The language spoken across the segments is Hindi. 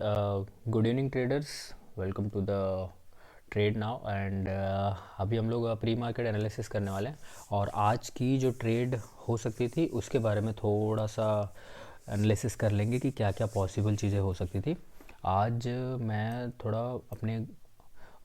Good evening traders, welcome to the trade now and अभी हम लोग प्री मार्केट एनालिसिस करने वाले हैं और आज की जो ट्रेड हो सकती थी उसके बारे में थोड़ा सा एनालिसिस कर लेंगे कि क्या क्या पॉसिबल चीज़ें हो सकती थी। आज मैं थोड़ा अपने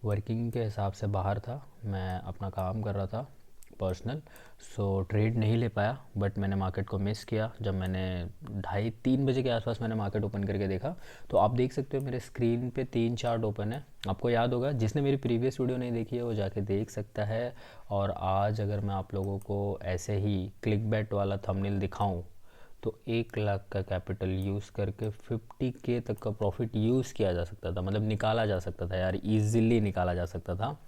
वर्किंग के हिसाब से बाहर था, मैं अपना काम कर रहा था पर्सनल, सो ट्रेड नहीं ले पाया। बट मैंने मार्केट को मिस किया। जब मैंने 2:30-3 बजे के आसपास मैंने मार्केट ओपन करके देखा तो आप देख सकते हो मेरे स्क्रीन पे 3 चार्ट ओपन है। आपको याद होगा, जिसने मेरी प्रीवियस वीडियो नहीं देखी है वो जाके देख सकता है। और आज अगर मैं आप लोगों को ऐसे ही क्लिक बैट वाला थंबनेल दिखाऊं तो 1 लाख का कैपिटल यूज़ करके 50K तक का प्रॉफिट यूज़ किया जा सकता था, मतलब निकाला जा सकता था यार, इजीली निकाला जा सकता था।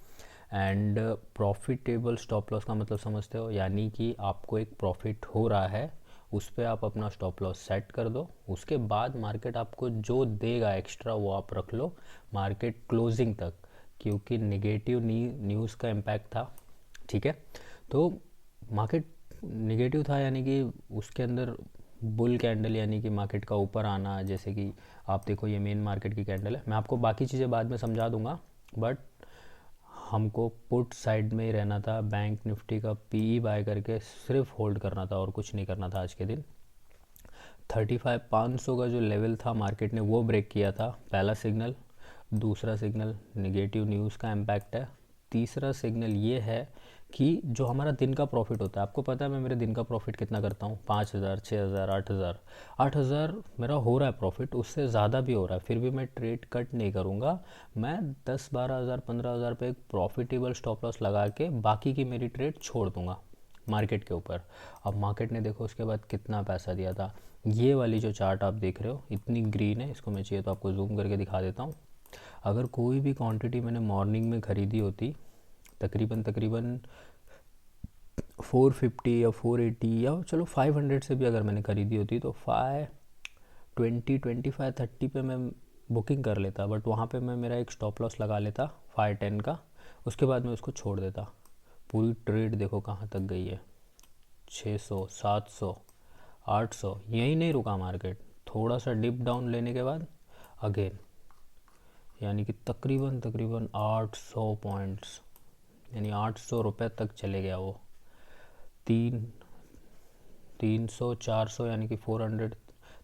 एंड प्रॉफिटेबल स्टॉप लॉस का मतलब समझते हो, यानी कि आपको एक प्रॉफिट हो रहा है, उस पर आप अपना स्टॉप लॉस सेट कर दो। उसके बाद मार्केट आपको जो देगा एक्स्ट्रा वो आप रख लो मार्केट क्लोजिंग तक, क्योंकि निगेटिव न्यूज़ का इम्पैक्ट था। ठीक है, तो मार्केट निगेटिव था, यानी कि उसके अंदर बुल कैंडल, यानी कि मार्केट का ऊपर आना। जैसे कि आप देखो ये मेन मार्केट की कैंडल है, मैं आपको बाकी चीज़ें बाद में समझा दूंगा। बट हमको पुट साइड में ही रहना था, बैंक निफ्टी का पीई बाय करके सिर्फ होल्ड करना था और कुछ नहीं करना था आज के दिन। 35,500 का जो लेवल था मार्केट ने वो ब्रेक किया था, पहला सिग्नल। दूसरा सिग्नल निगेटिव न्यूज़ का इम्पैक्ट है। तीसरा सिग्नल ये है कि जो हमारा दिन का प्रॉफिट होता है, आपको पता है मैं मेरे दिन का प्रॉफिट कितना करता हूँ, 5,000, 6,000, 8,000। 8,000 मेरा हो रहा है प्रॉफिट, उससे ज़्यादा भी हो रहा है, फिर भी मैं ट्रेड कट नहीं करूँगा। मैं 10-12,000, 15,000 पे एक प्रॉफिटेबल स्टॉप लॉस लगा के बाकी की मेरी ट्रेड छोड़ दूँगा मार्केट के ऊपर। अब मार्केट ने देखो उसके बाद कितना पैसा दिया था। ये वाली जो चार्ट आप देख रहे हो इतनी ग्रीन है, इसको मैं चाहिए तो आपको जूम करके दिखा देता हूँ। अगर कोई भी क्वांटिटी मैंने मॉर्निंग में ख़रीदी होती, तकरीबन तकरीबन 450 या 480 या चलो 500 से भी अगर मैंने ख़रीदी होती तो 520, 25, 30 पे मैं बुकिंग कर लेता। बट वहाँ पे मैं मेरा एक स्टॉप लॉस लगा लेता 510 का, उसके बाद मैं उसको छोड़ देता। पूरी ट्रेड देखो कहाँ तक गई है, 600, 700, 800, यहीं नहीं रुका मार्केट। थोड़ा सा डिप डाउन लेने के बाद अगेन, यानी कि तकरीबन तकरीबन 800 पॉइंट्स, यानी 800 रुपये तक चले गया वो। तीन 300, 400, यानी कि 400,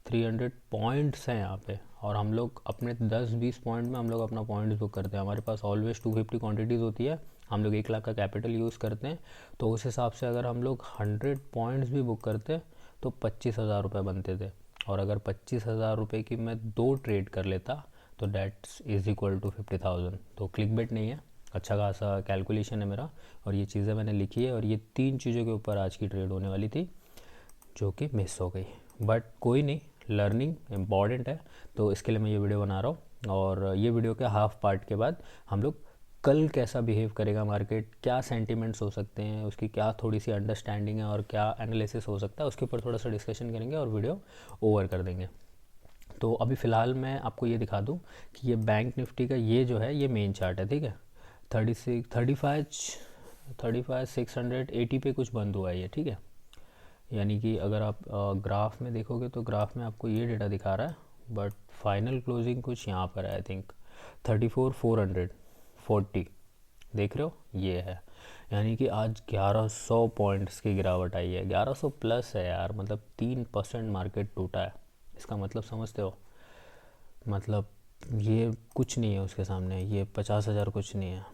300 पॉइंट्स हैं यहाँ पे। और हम लोग अपने 10-20 पॉइंट में हम लोग अपना पॉइंट्स बुक करते हैं। हमारे पास ऑलवेज 250 क्वांटिटीज़ होती है, हम लोग 1 लाख का कैपिटल यूज़ करते हैं। तो उस हिसाब से अगर हम लोग 100 पॉइंट्स भी बुक करते तो 25,000 रुपये बनते थे। और अगर 25,000 रुपये की मैं 2 ट्रेड कर लेता तो डैट्स इज़ इक्वल टू 50,000। तो क्लिक बेट नहीं है, अच्छा खासा कैलकुलेशन है मेरा, और ये चीज़ें मैंने लिखी है। और ये 3 चीज़ों के ऊपर आज की ट्रेड होने वाली थी जो कि मिस हो गई। बट कोई नहीं, लर्निंग इम्पॉर्टेंट है, तो इसके लिए मैं ये वीडियो बना रहा हूँ। और ये वीडियो के हाफ पार्ट के बाद हम लोग कल कैसा बिहेव करेगा मार्केट, क्या सेंटिमेंट्स हो सकते हैं, उसकी क्या थोड़ी सी अंडरस्टैंडिंग है और क्या एनालिसिस हो सकता है, उसके ऊपर थोड़ा सा डिस्कशन करेंगे और वीडियो ओवर कर देंगे। तो अभी फ़िलहाल मैं आपको ये दिखा दूँ कि ये बैंक निफ्टी का ये जो है ये मेन चार्ट है, ठीक है। 36 पे कुछ बंद हुआ है ये, ठीक है। यानी कि अगर आप ग्राफ में देखोगे तो ग्राफ में आपको ये डेटा दिखा रहा है, बट फाइनल क्लोजिंग कुछ यहाँ पर है, आई थिंक 34,440, देख रहे हो ये है। यानी कि आज 1100 पॉइंट्स की गिरावट आई है, 1100 प्लस है यार, मतलब 3% मार्केट टूटा है। इसका मतलब समझते हो, मतलब ये कुछ नहीं है उसके सामने, ये 50,000 कुछ नहीं है।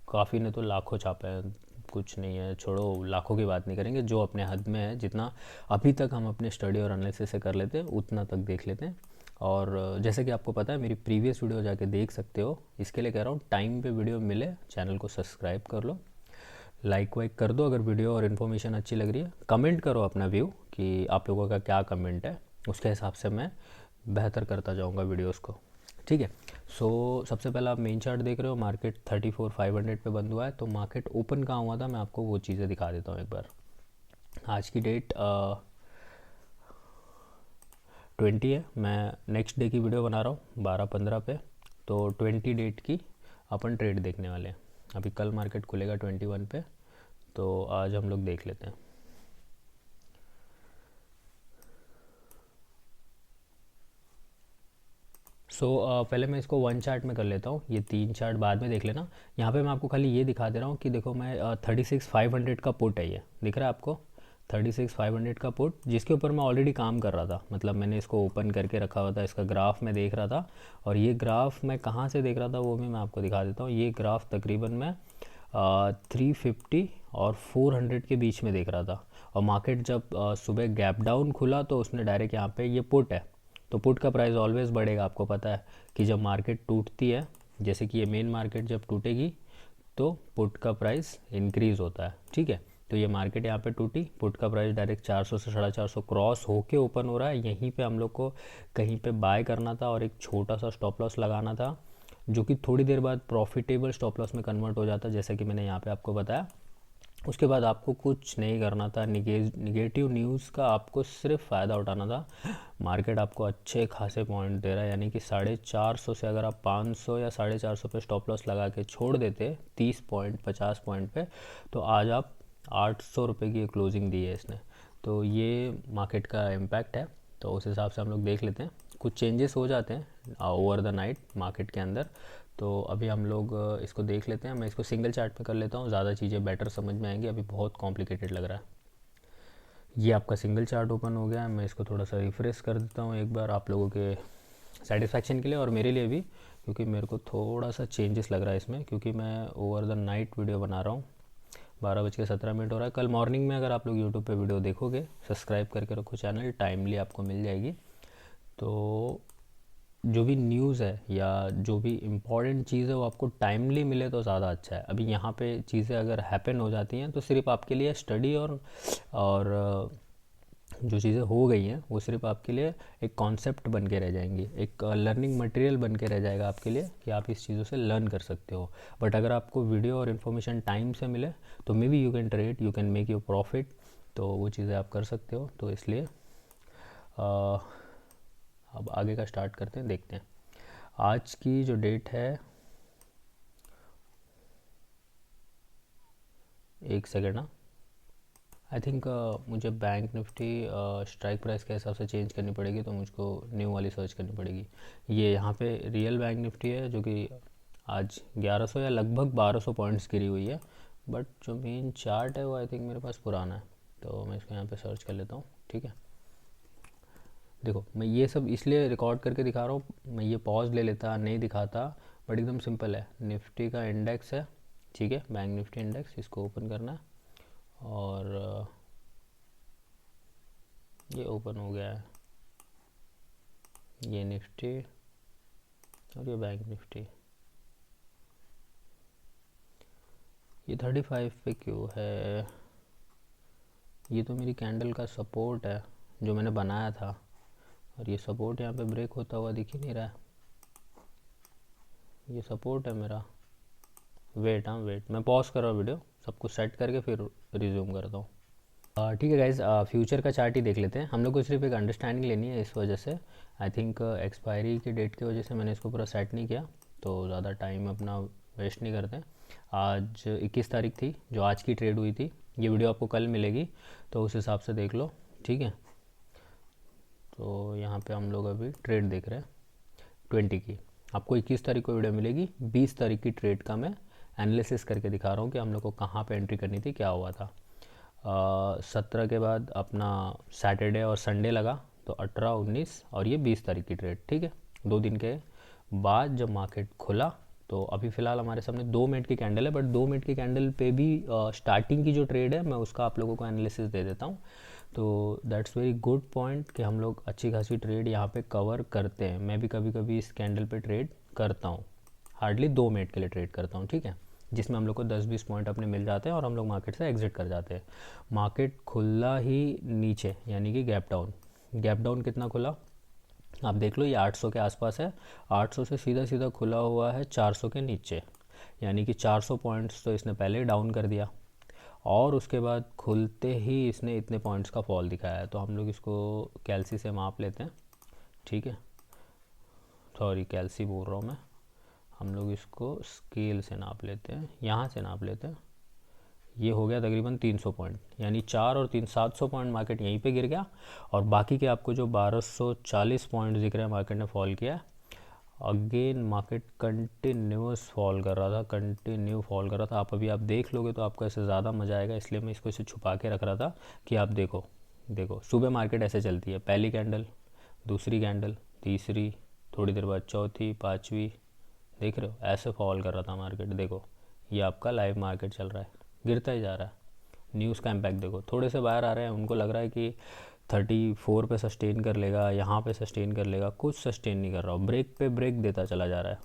काफ़ी ने तो लाखों छापे हैं, कुछ नहीं है, छोड़ो लाखों की बात नहीं करेंगे, जो अपने हद में है, जितना अभी तक हम अपने स्टडी और एनालिसिस से कर लेते हैं उतना तक देख लेते हैं। और जैसे कि आपको पता है मेरी प्रीवियस वीडियो जाके देख सकते हो, इसके लिए कह रहा हूँ टाइम पे वीडियो मिले चैनल को सब्सक्राइब कर लो, लाइक वाइक कर दो अगर वीडियो और इन्फॉर्मेशन अच्छी लग रही है, कमेंट करो अपना व्यू कि आप लोगों का क्या कमेंट है, उसके हिसाब से मैं बेहतर करता जाऊँगा वीडियोस को, ठीक है। सो सबसे पहले आप मेन चार्ट देख रहे हो, मार्केट 34,500 पे बंद हुआ है। तो मार्केट ओपन कहाँ हुआ था मैं आपको वो चीज़ें दिखा देता हूँ एक बार। आज की डेट 20 है, मैं नेक्स्ट डे की वीडियो बना रहा हूँ 12-15 पे। तो 20 डेट की अपन ट्रेड देखने वाले हैं। अभी कल मार्केट खुलेगा 21 पे, तो आज हम लोग देख लेते हैं। पहले मैं इसको वन चार्ट में कर लेता हूँ, ये 3 चार्ट बाद में देख लेना। यहाँ पे मैं आपको खाली ये दिखा दे रहा हूँ कि देखो मैं 36,500 का पुट है, ये दिख रहा है आपको 36,500 का पुट, जिसके ऊपर मैं ऑलरेडी काम कर रहा था। मतलब मैंने इसको ओपन करके रखा हुआ था, इसका ग्राफ मैं देख रहा था। और ये ग्राफ मैं कहाँ से देख रहा था वो भी मैं आपको दिखा देता हूँ। ये ग्राफ तकरीबन मैं 350 और 400 के बीच में देख रहा था। और मार्केट जब सुबह गैप डाउन खुला तो उसने डायरेक्ट यहाँ पे, ये पुट है तो पुट का प्राइस ऑलवेज़ बढ़ेगा। आपको पता है कि जब मार्केट टूटती है, जैसे कि ये मेन मार्केट जब टूटेगी तो पुट का प्राइस इंक्रीज़ होता है, ठीक है। तो ये मार्केट यहाँ पे टूटी, पुट का प्राइस डायरेक्ट 400 से 450 क्रॉस होके ओपन हो रहा है। यहीं पे हम लोग को कहीं पे बाय करना था और एक छोटा सा स्टॉप लॉस लगाना था, जो कि थोड़ी देर बाद प्रॉफिटेबल स्टॉप लॉस में कन्वर्ट हो जाता है, जैसा कि मैंने यहाँ पे आपको बताया। उसके बाद आपको कुछ नहीं करना था, निगेटिव न्यूज़ का आपको सिर्फ फ़ायदा उठाना था। मार्केट आपको अच्छे खासे पॉइंट दे रहा है, यानी कि 450 से अगर आप 500 या 450 पे स्टॉप लॉस लगा के छोड़ देते 30 पॉइंट 50 पॉइंट पे, तो आज आप 800 रुपये की क्लोजिंग दी है इसने। तो ये मार्केट का इम्पैक्ट है। तो उस हिसाब से हम लोग देख लेते हैं, कुछ चेंजेस हो जाते हैं ओवर द नाइट मार्केट के अंदर। तो अभी हम लोग इसको देख लेते हैं। मैं इसको सिंगल चार्ट में कर लेता हूँ, ज़्यादा चीज़ें बेटर समझ में आएंगी, अभी बहुत कॉम्प्लिकेटेड लग रहा है। ये आपका सिंगल चार्ट ओपन हो गया है। मैं इसको थोड़ा सा रिफ्रेश कर देता हूँ एक बार आप लोगों के सेटिस्फैक्शन के लिए और मेरे लिए भी, क्योंकि मेरे को थोड़ा सा चेंजेस लग रहा है इसमें, क्योंकि मैं ओवर द नाइट वीडियो बना रहा हूँ। 12:17 हो रहा है। कल मॉर्निंग में अगर आप लोग यूट्यूब पे वीडियो देखोगे, सब्सक्राइब करके रखो चैनल, टाइमली आपको मिल जाएगी। तो जो भी न्यूज़ है या जो भी इम्पॉर्टेंट चीज़ है वो आपको टाइमली मिले तो ज़्यादा अच्छा है। अभी यहाँ पे चीज़ें अगर हैपन हो जाती हैं तो सिर्फ आपके लिए स्टडी और जो चीज़ें हो गई हैं वो सिर्फ आपके लिए एक कॉन्सेप्ट बन के रह जाएंगी, एक लर्निंग मटेरियल बन के रह जाएगा आपके लिए कि आप इस चीज़ों से लर्न कर सकते हो। बट अगर आपको वीडियो और इन्फॉर्मेशन टाइम से मिले तो may be you can trade, you can make your profit, तो वो चीज़ें आप कर सकते हो। तो इसलिए अब आगे का स्टार्ट करते हैं, देखते हैं। आज की जो डेट है, एक सेकेंड ना, आई थिंक मुझे बैंक निफ्टी स्ट्राइक प्राइस के हिसाब से चेंज करनी पड़ेगी, तो मुझको न्यू वाली सर्च करनी पड़ेगी। ये यहाँ पे रियल बैंक निफ्टी है जो कि आज 1100 या लगभग 1200 पॉइंट्स गिरी हुई है। बट जो मेन चार्ट है वो आई थिंक मेरे पास पुराना है, तो मैं इसको यहाँ पे सर्च कर लेता हूँ, ठीक है। देखो मैं ये सब इसलिए रिकॉर्ड करके दिखा रहा हूँ, मैं ये पॉज ले लेता नहीं दिखाता, बट एकदम सिंपल है। निफ्टी का इंडेक्स है, ठीक है, बैंक निफ्टी इंडेक्स, इसको ओपन करना है और ये ओपन हो गया है, ये निफ्टी और ये बैंक निफ्टी। ये 35 पे क्यों है? ये तो मेरी कैंडल का सपोर्ट है जो मैंने बनाया था, और ये सपोर्ट यहाँ पे ब्रेक होता हुआ दिख ही नहीं रहा है। ये सपोर्ट है मेरा। वेट, हाँ वेट, मैं पॉज कर रहा हूँ वीडियो, सब कुछ सेट करके फिर रिज्यूम करता हूँ। ठीक है गाइज, फ्यूचर का चार्ट ही देख लेते हैं। हम लोग को सिर्फ एक अंडरस्टैंडिंग लेनी है, इस वजह से आई थिंक एक्सपायरी की डेट की वजह से मैंने इसको पूरा सेट नहीं किया, तो ज़्यादा टाइम अपना वेस्ट नहीं करते। आज 21 तारीख थी जो आज की ट्रेड हुई थी। ये वीडियो आपको कल मिलेगी, तो उस हिसाब से देख लो, ठीक है। तो यहाँ पे हम लोग अभी ट्रेड देख रहे हैं 20 की। आपको 21 तारीख को वीडियो मिलेगी, 20 तारीख की ट्रेड का मैं एनालिसिस करके दिखा रहा हूँ कि हम लोग को कहाँ पे एंट्री करनी थी, क्या हुआ था। 17 के बाद अपना सैटरडे और संडे लगा, तो 18, 19 और ये 20 तारीख की ट्रेड, ठीक है। 2 दिन के बाद जब मार्केट खुला, तो अभी फ़िलहाल हमारे सामने 2 मिनट की कैंडल है, बट 2 मिनट की कैंडल पे भी स्टार्टिंग की जो ट्रेड है मैं उसका आप लोगों को एनालिसिस दे देता हूँ। तो दैट्स वेरी गुड पॉइंट कि हम लोग अच्छी खासी ट्रेड यहाँ पे कवर करते हैं। मैं भी कभी कभी इस कैंडल पे ट्रेड करता हूँ, हार्डली 2 मिनट के लिए ट्रेड करता हूँ, ठीक है, जिसमें हम लोग को 10-20 पॉइंट अपने मिल जाते हैं और हम लोग मार्केट से एग्जिट कर जाते हैं। मार्केट खुला ही नीचे, यानी कि गैप डाउन। गैप डाउन कितना खुला आप देख लो, ये 800 के आसपास है। 800 से सीधा सीधा खुला हुआ है 400 के नीचे, यानी कि 400 पॉइंट्स तो इसने पहले डाउन कर दिया, और उसके बाद खुलते ही इसने इतने पॉइंट्स का फॉल दिखाया है। तो हम लोग इसको कैल्सी से माप लेते हैं, ठीक है, सॉरी कैल्सी बोल रहा हूँ मैं, हम लोग इसको स्केल से नाप लेते हैं, यहाँ से नाप लेते हैं। ये हो गया तकरीबन 300 पॉइंट, यानी 4 और 3 700 पॉइंट मार्केट यहीं पे गिर गया, और बाकी के आपको जो 1240 पॉइंट दिख रहे हैं मार्केट ने फॉल किया है। अगेन मार्केट कंटिन्यूस फॉल कर रहा था, कंटिन्यू फॉल कर रहा था। आप अभी आप देख लोगे तो आपको ऐसे ज़्यादा मज़ा आएगा, इसलिए मैं इसको ऐसे छुपा के रख रहा था कि आप देखो। देखो सुबह मार्केट ऐसे चलती है, पहली कैंडल, दूसरी कैंडल, तीसरी, थोड़ी देर बाद चौथी, पांचवी, देख रहे हो ऐसे फॉल कर रहा था मार्केट। देखो ये आपका लाइव मार्केट चल रहा है, गिरता ही जा रहा है। न्यूज़ का इम्पैक्ट देखो, थोड़े से बाहर आ रहे हैं, उनको लग रहा है कि 34 पे सस्टेन कर लेगा, यहाँ पे सस्टेन कर लेगा, कुछ सस्टेन नहीं कर रहा हो, ब्रेक पे ब्रेक देता चला जा रहा है।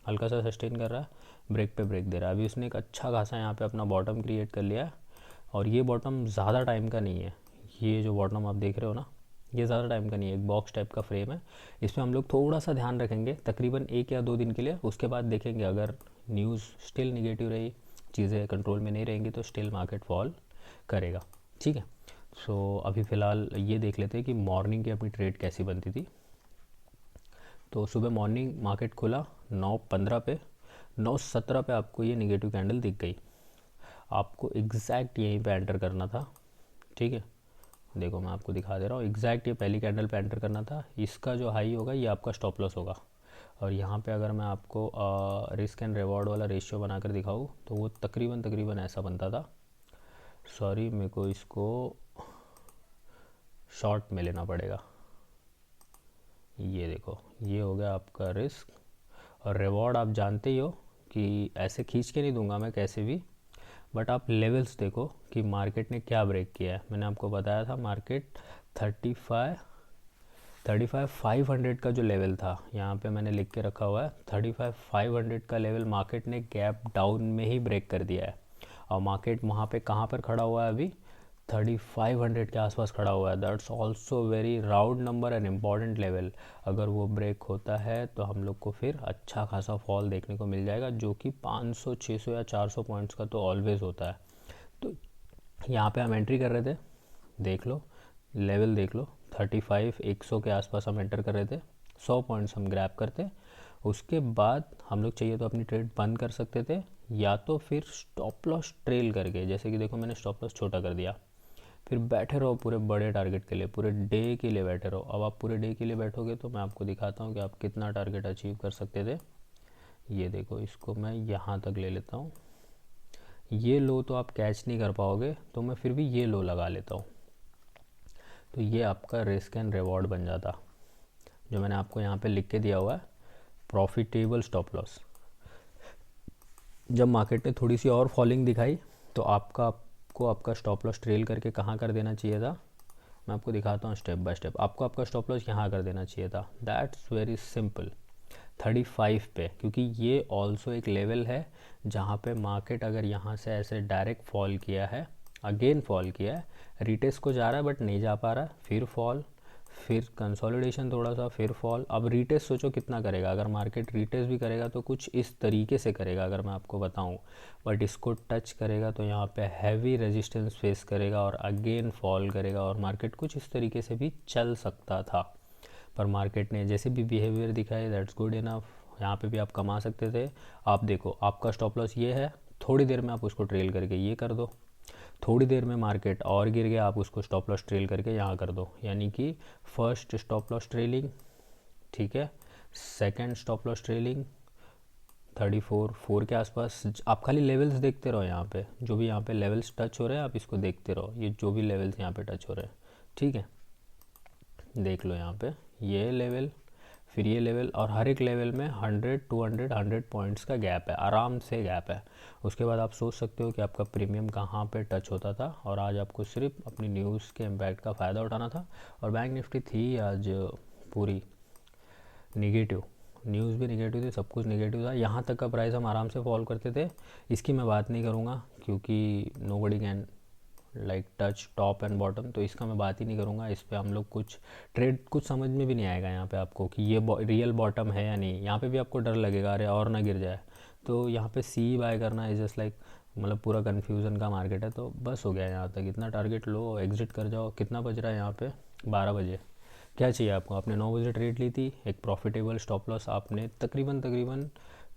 हल्का सा सस्टेन कर रहा है, ब्रेक पे ब्रेक दे रहा है। अभी उसने एक अच्छा खासा यहाँ पे अपना बॉटम क्रिएट कर लिया है, और ये बॉटम ज़्यादा टाइम का नहीं है। ये जो बॉटम आप देख रहे हो ना, ये ज़्यादा टाइम का नहीं है, एक बॉक्स टाइप का फ्रेम है। इस पर हम लोग थोड़ा सा ध्यान रखेंगे, तकरीबन 1 या 2 दिन के लिए। उसके बाद देखेंगे अगर न्यूज़ स्टिल निगेटिव रही, चीज़ें कंट्रोल में नहीं रहेंगी, तो स्टिल मार्केट फॉल करेगा। ठीक है, सो अभी फ़िलहाल ये देख लेते हैं कि मॉर्निंग की अपनी ट्रेड कैसी बनती थी। तो सुबह मॉर्निंग मार्केट खुला 9:15 पे, 9:17 पे आपको ये निगेटिव कैंडल दिख गई। आपको एग्जैक्ट यहीं पे एंटर करना था। ठीक है, देखो मैं आपको दिखा दे रहा हूँ, एग्जैक्ट ये पहली कैंडल पे एंटर करना था। इसका जो हाई होगा ये आपका स्टॉप लॉस होगा। और यहाँ पे अगर मैं आपको रिस्क एंड रिवॉर्ड वाला रेशियो बनाकर दिखाऊँ तो वो तकरीबन तकरीबन ऐसा बनता था। सॉरी, मेरे को इसको शॉर्ट में लेना पड़ेगा। ये देखो, ये हो गया आपका रिस्क, और रिवॉर्ड आप जानते ही हो कि ऐसे खींच के नहीं दूंगा मैं कैसे भी, बट आप लेवल्स देखो कि मार्केट ने क्या ब्रेक किया है। मैंने आपको बताया था मार्केट 35,500 का जो लेवल था, यहाँ पे मैंने लिख के रखा हुआ है 35,500 का लेवल मार्केट ने गैप डाउन में ही ब्रेक कर दिया है। और मार्केट वहाँ पे कहाँ पर खड़ा हुआ है अभी, 3500 के आसपास खड़ा हुआ है। That's also very round number and important level. अगर वो ब्रेक होता है तो हम लोग को फिर अच्छा खासा फॉल देखने को मिल जाएगा, जो कि 500, 600 या 400 पॉइंट्स का तो ऑलवेज होता है। तो यहाँ पे हम एंट्री कर रहे थे, देख लो लेवल देख लो, 100 के आसपास हम एंटर कर रहे थे, 100 पॉइंट्स हम ग्रैब करते। उसके बाद हम लोग चाहिए तो अपनी ट्रेड बंद कर सकते थे, या तो फिर स्टॉप लॉस ट्रेल करके, जैसे कि देखो मैंने स्टॉप लॉस छोटा कर दिया, फिर बैठे रहो पूरे बड़े टारगेट के लिए, पूरे डे के लिए बैठे रहो। अब आप पूरे डे के लिए बैठोगे तो मैं आपको दिखाता हूँ कि आप कितना टारगेट अचीव कर सकते थे। ये देखो, इसको मैं यहाँ तक ले लेता हूँ। ये लो तो आप कैच नहीं कर पाओगे, तो मैं फिर भी ये लो लगा लेता हूँ। तो ये आपका रिस्क एंड रिवॉर्ड बन जाता, जो मैंने आपको यहाँ पे लिख के दिया हुआ है, प्रॉफिटेबल स्टॉप लॉस। जब मार्केट ने थोड़ी सी और फॉलिंग दिखाई तो आपका स्टॉप लॉस ट्रेल करके कहाँ कर देना चाहिए था, मैं आपको दिखाता हूँ स्टेप बाय स्टेप। आपको आपका स्टॉप लॉस यहाँ कर देना चाहिए था। दैट्स वेरी सिंपल, 35 पे, क्योंकि ये ऑल्सो एक लेवल है जहाँ पे मार्केट अगर यहाँ से ऐसे डायरेक्ट फॉल किया है, अगेन फॉल किया है, रिटेस्ट को जा रहा है बट नहीं जा पा रहा है, फिर फॉल, फिर कंसोलिडेशन थोड़ा सा, फिर फॉल। अब रीटेस्ट सोचो कितना करेगा, अगर मार्केट रीटेस्ट भी करेगा तो कुछ इस तरीके से करेगा अगर मैं आपको बताऊं, बट इसको टच करेगा तो यहाँ पे हैवी रेजिस्टेंस फेस करेगा और अगेन फॉल करेगा, और मार्केट कुछ इस तरीके से भी चल सकता था। पर मार्केट ने जैसे भी बिहेवियर दिखाई, दैट्स गुड इनफ। यहाँ पे भी आप कमा सकते थे। आप देखो आपका स्टॉप लॉस ये है, थोड़ी देर में आप उसको ट्रेल करके ये कर दो, थोड़ी देर में मार्केट और गिर गया, आप उसको स्टॉप लॉस ट्रेल करके यहाँ कर दो। यानी कि फर्स्ट स्टॉप लॉस ट्रेलिंग, ठीक है, सेकंड स्टॉप लॉस ट्रेलिंग 34 के आसपास। आप खाली लेवल्स देखते रहो, यहाँ पे जो भी यहाँ पे लेवल्स टच हो रहे हैं आप इसको देखते रहो, ये जो भी लेवल्स यहाँ पे टच हो रहे हैं, ठीक है, देख लो यहाँ पे ये लेवल, फिर ये लेवल, और हर एक लेवल में 100, 200, 100 पॉइंट्स का गैप है, आराम से गैप है। उसके बाद आप सोच सकते हो कि आपका प्रीमियम कहाँ पे टच होता था, और आज आपको सिर्फ अपनी न्यूज़ के इम्पैक्ट का फ़ायदा उठाना था। और बैंक निफ्टी थी आज पूरी निगेटिव, न्यूज़ भी निगेटिव थी, सब कुछ निगेटिव था। यहाँ तक का प्राइस हम आराम से फॉल करते थे, इसकी मैं बात नहीं करूँगा क्योंकि nobody can like touch top and bottom, तो इसका मैं बात ही नहीं करूँगा। इस पर हम लोग कुछ ट्रेड कुछ समझ में भी नहीं आएगा यहाँ पे आपको कि ये रियल बॉटम है या नहीं। यहाँ पे भी आपको डर लगेगा अरे और ना गिर जाए, तो यहाँ पे सी बाय करना इज जस्ट लाइक, मतलब पूरा कन्फ्यूज़न का मार्केट है। तो बस हो गया यहाँ तक, इतना टारगेट लो, एग्जिट कर जाओ। कितना बज रहा है यहाँ पे, 12 बजे। क्या चाहिए आपको, आपने 9 बजे ट्रेड ली थी, एक प्रॉफिटेबल स्टॉप लॉस आपने तकरीबन तकरीबन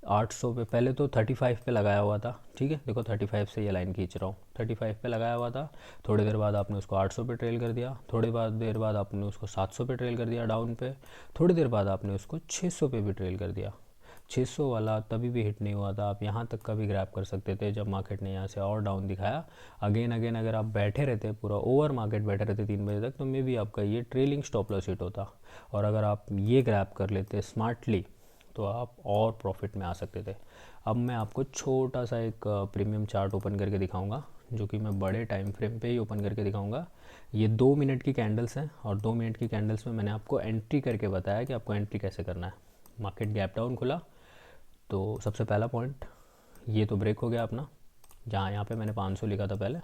800 पे, पहले तो 35 पे लगाया हुआ था, ठीक है, देखो 35 से ये लाइन खींच रहा हूँ, 35 पे लगाया हुआ था। थोड़ी देर बाद आपने उसको 800 पे ट्रेल कर दिया, थोड़ी देर बाद आपने उसको 700 पे ट्रेल कर दिया डाउन पे, थोड़ी देर बाद आपने उसको 600 पे भी ट्रेल कर दिया। 600 वाला तभी भी हिट नहीं हुआ था, आप यहाँ तक का भी ग्रैब कर सकते थे जब मार्केट ने यहाँ से और डाउन दिखाया। अगेन अगेन अगर आप बैठे रहते, पूरा ओवर मार्केट बैठे रहते 3 बजे तक, तो मे भी आपका ये ट्रेलिंग स्टॉप लॉस हिट होता। और अगर आप ये ग्रैब कर लेते स्मार्टली तो आप और प्रॉफिट में आ सकते थे। अब मैं आपको छोटा सा एक प्रीमियम चार्ट ओपन करके दिखाऊंगा, जो कि मैं बड़े टाइम फ्रेम पे ही ओपन करके दिखाऊंगा। ये 2 मिनट की कैंडल्स हैं, और 2 मिनट की कैंडल्स में मैंने आपको एंट्री करके बताया कि आपको एंट्री कैसे करना है। मार्केट गैप डाउन खुला तो सबसे पहला पॉइंट ये तो ब्रेक हो गया अपना, जहाँ यहाँ पे मैंने 500 लिखा था पहले,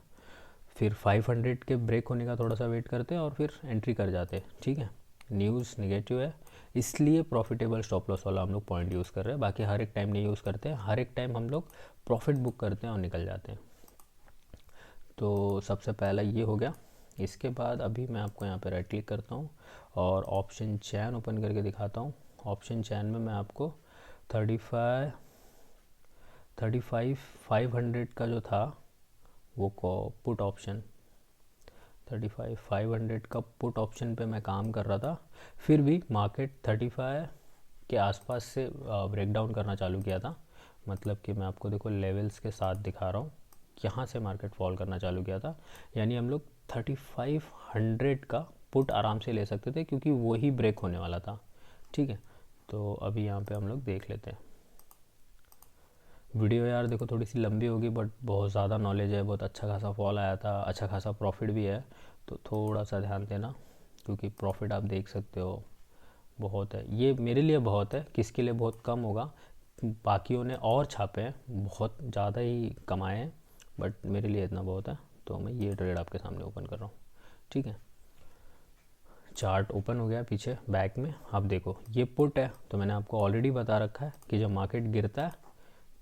फिर 500 के ब्रेक होने का थोड़ा सा वेट करते और फिर एंट्री कर जाते, ठीक है। न्यूज़ नेगेटिव है, इसलिए प्रॉफिटेबल स्टॉप लॉस वाला हम लोग पॉइंट यूज़ कर रहे हैं, बाकी हर एक टाइम नहीं यूज़ करते हैं, हर एक टाइम हम लोग प्रॉफिट बुक करते हैं और निकल जाते हैं। तो सबसे पहला ये हो गया। इसके बाद अभी मैं आपको यहाँ पे राइट क्लिक करता हूँ और ऑप्शन चैन ओपन करके दिखाता हूँ। ऑप्शन चैन में मैं आपको 500 का जो था वो पुट ऑप्शन, 500 का पुट ऑप्शन पे मैं काम कर रहा था। फिर भी मार्केट 35 के आसपास से ब्रेक डाउन करना चालू किया था, मतलब कि मैं आपको देखो लेवल्स के साथ दिखा रहा हूँ, यहाँ से मार्केट फॉल करना चालू किया था। यानी हम लोग 3500 का पुट आराम से ले सकते थे, क्योंकि वही ब्रेक होने वाला था, ठीक है। तो अभी यहाँ पे हम लोग देख लेते हैं। वीडियो यार देखो थोड़ी सी लंबी होगी, बट बहुत ज़्यादा नॉलेज है, बहुत अच्छा खासा फॉल आया था, अच्छा खासा प्रॉफिट भी है, तो थोड़ा सा ध्यान देना, क्योंकि प्रॉफिट आप देख सकते हो बहुत है। ये मेरे लिए बहुत है, किसके लिए बहुत कम होगा, बाकियों ने और छापे हैं, बहुत ज़्यादा ही कमाए हैं, बट मेरे लिए इतना बहुत है। तो मैं ये ट्रेड आपके सामने ओपन कर रहा हूँ, ठीक है। चार्ट ओपन हो गया पीछे बैक में, अब देखो ये पुट है, तो मैंने आपको ऑलरेडी बता रखा है कि जब मार्केट गिरता है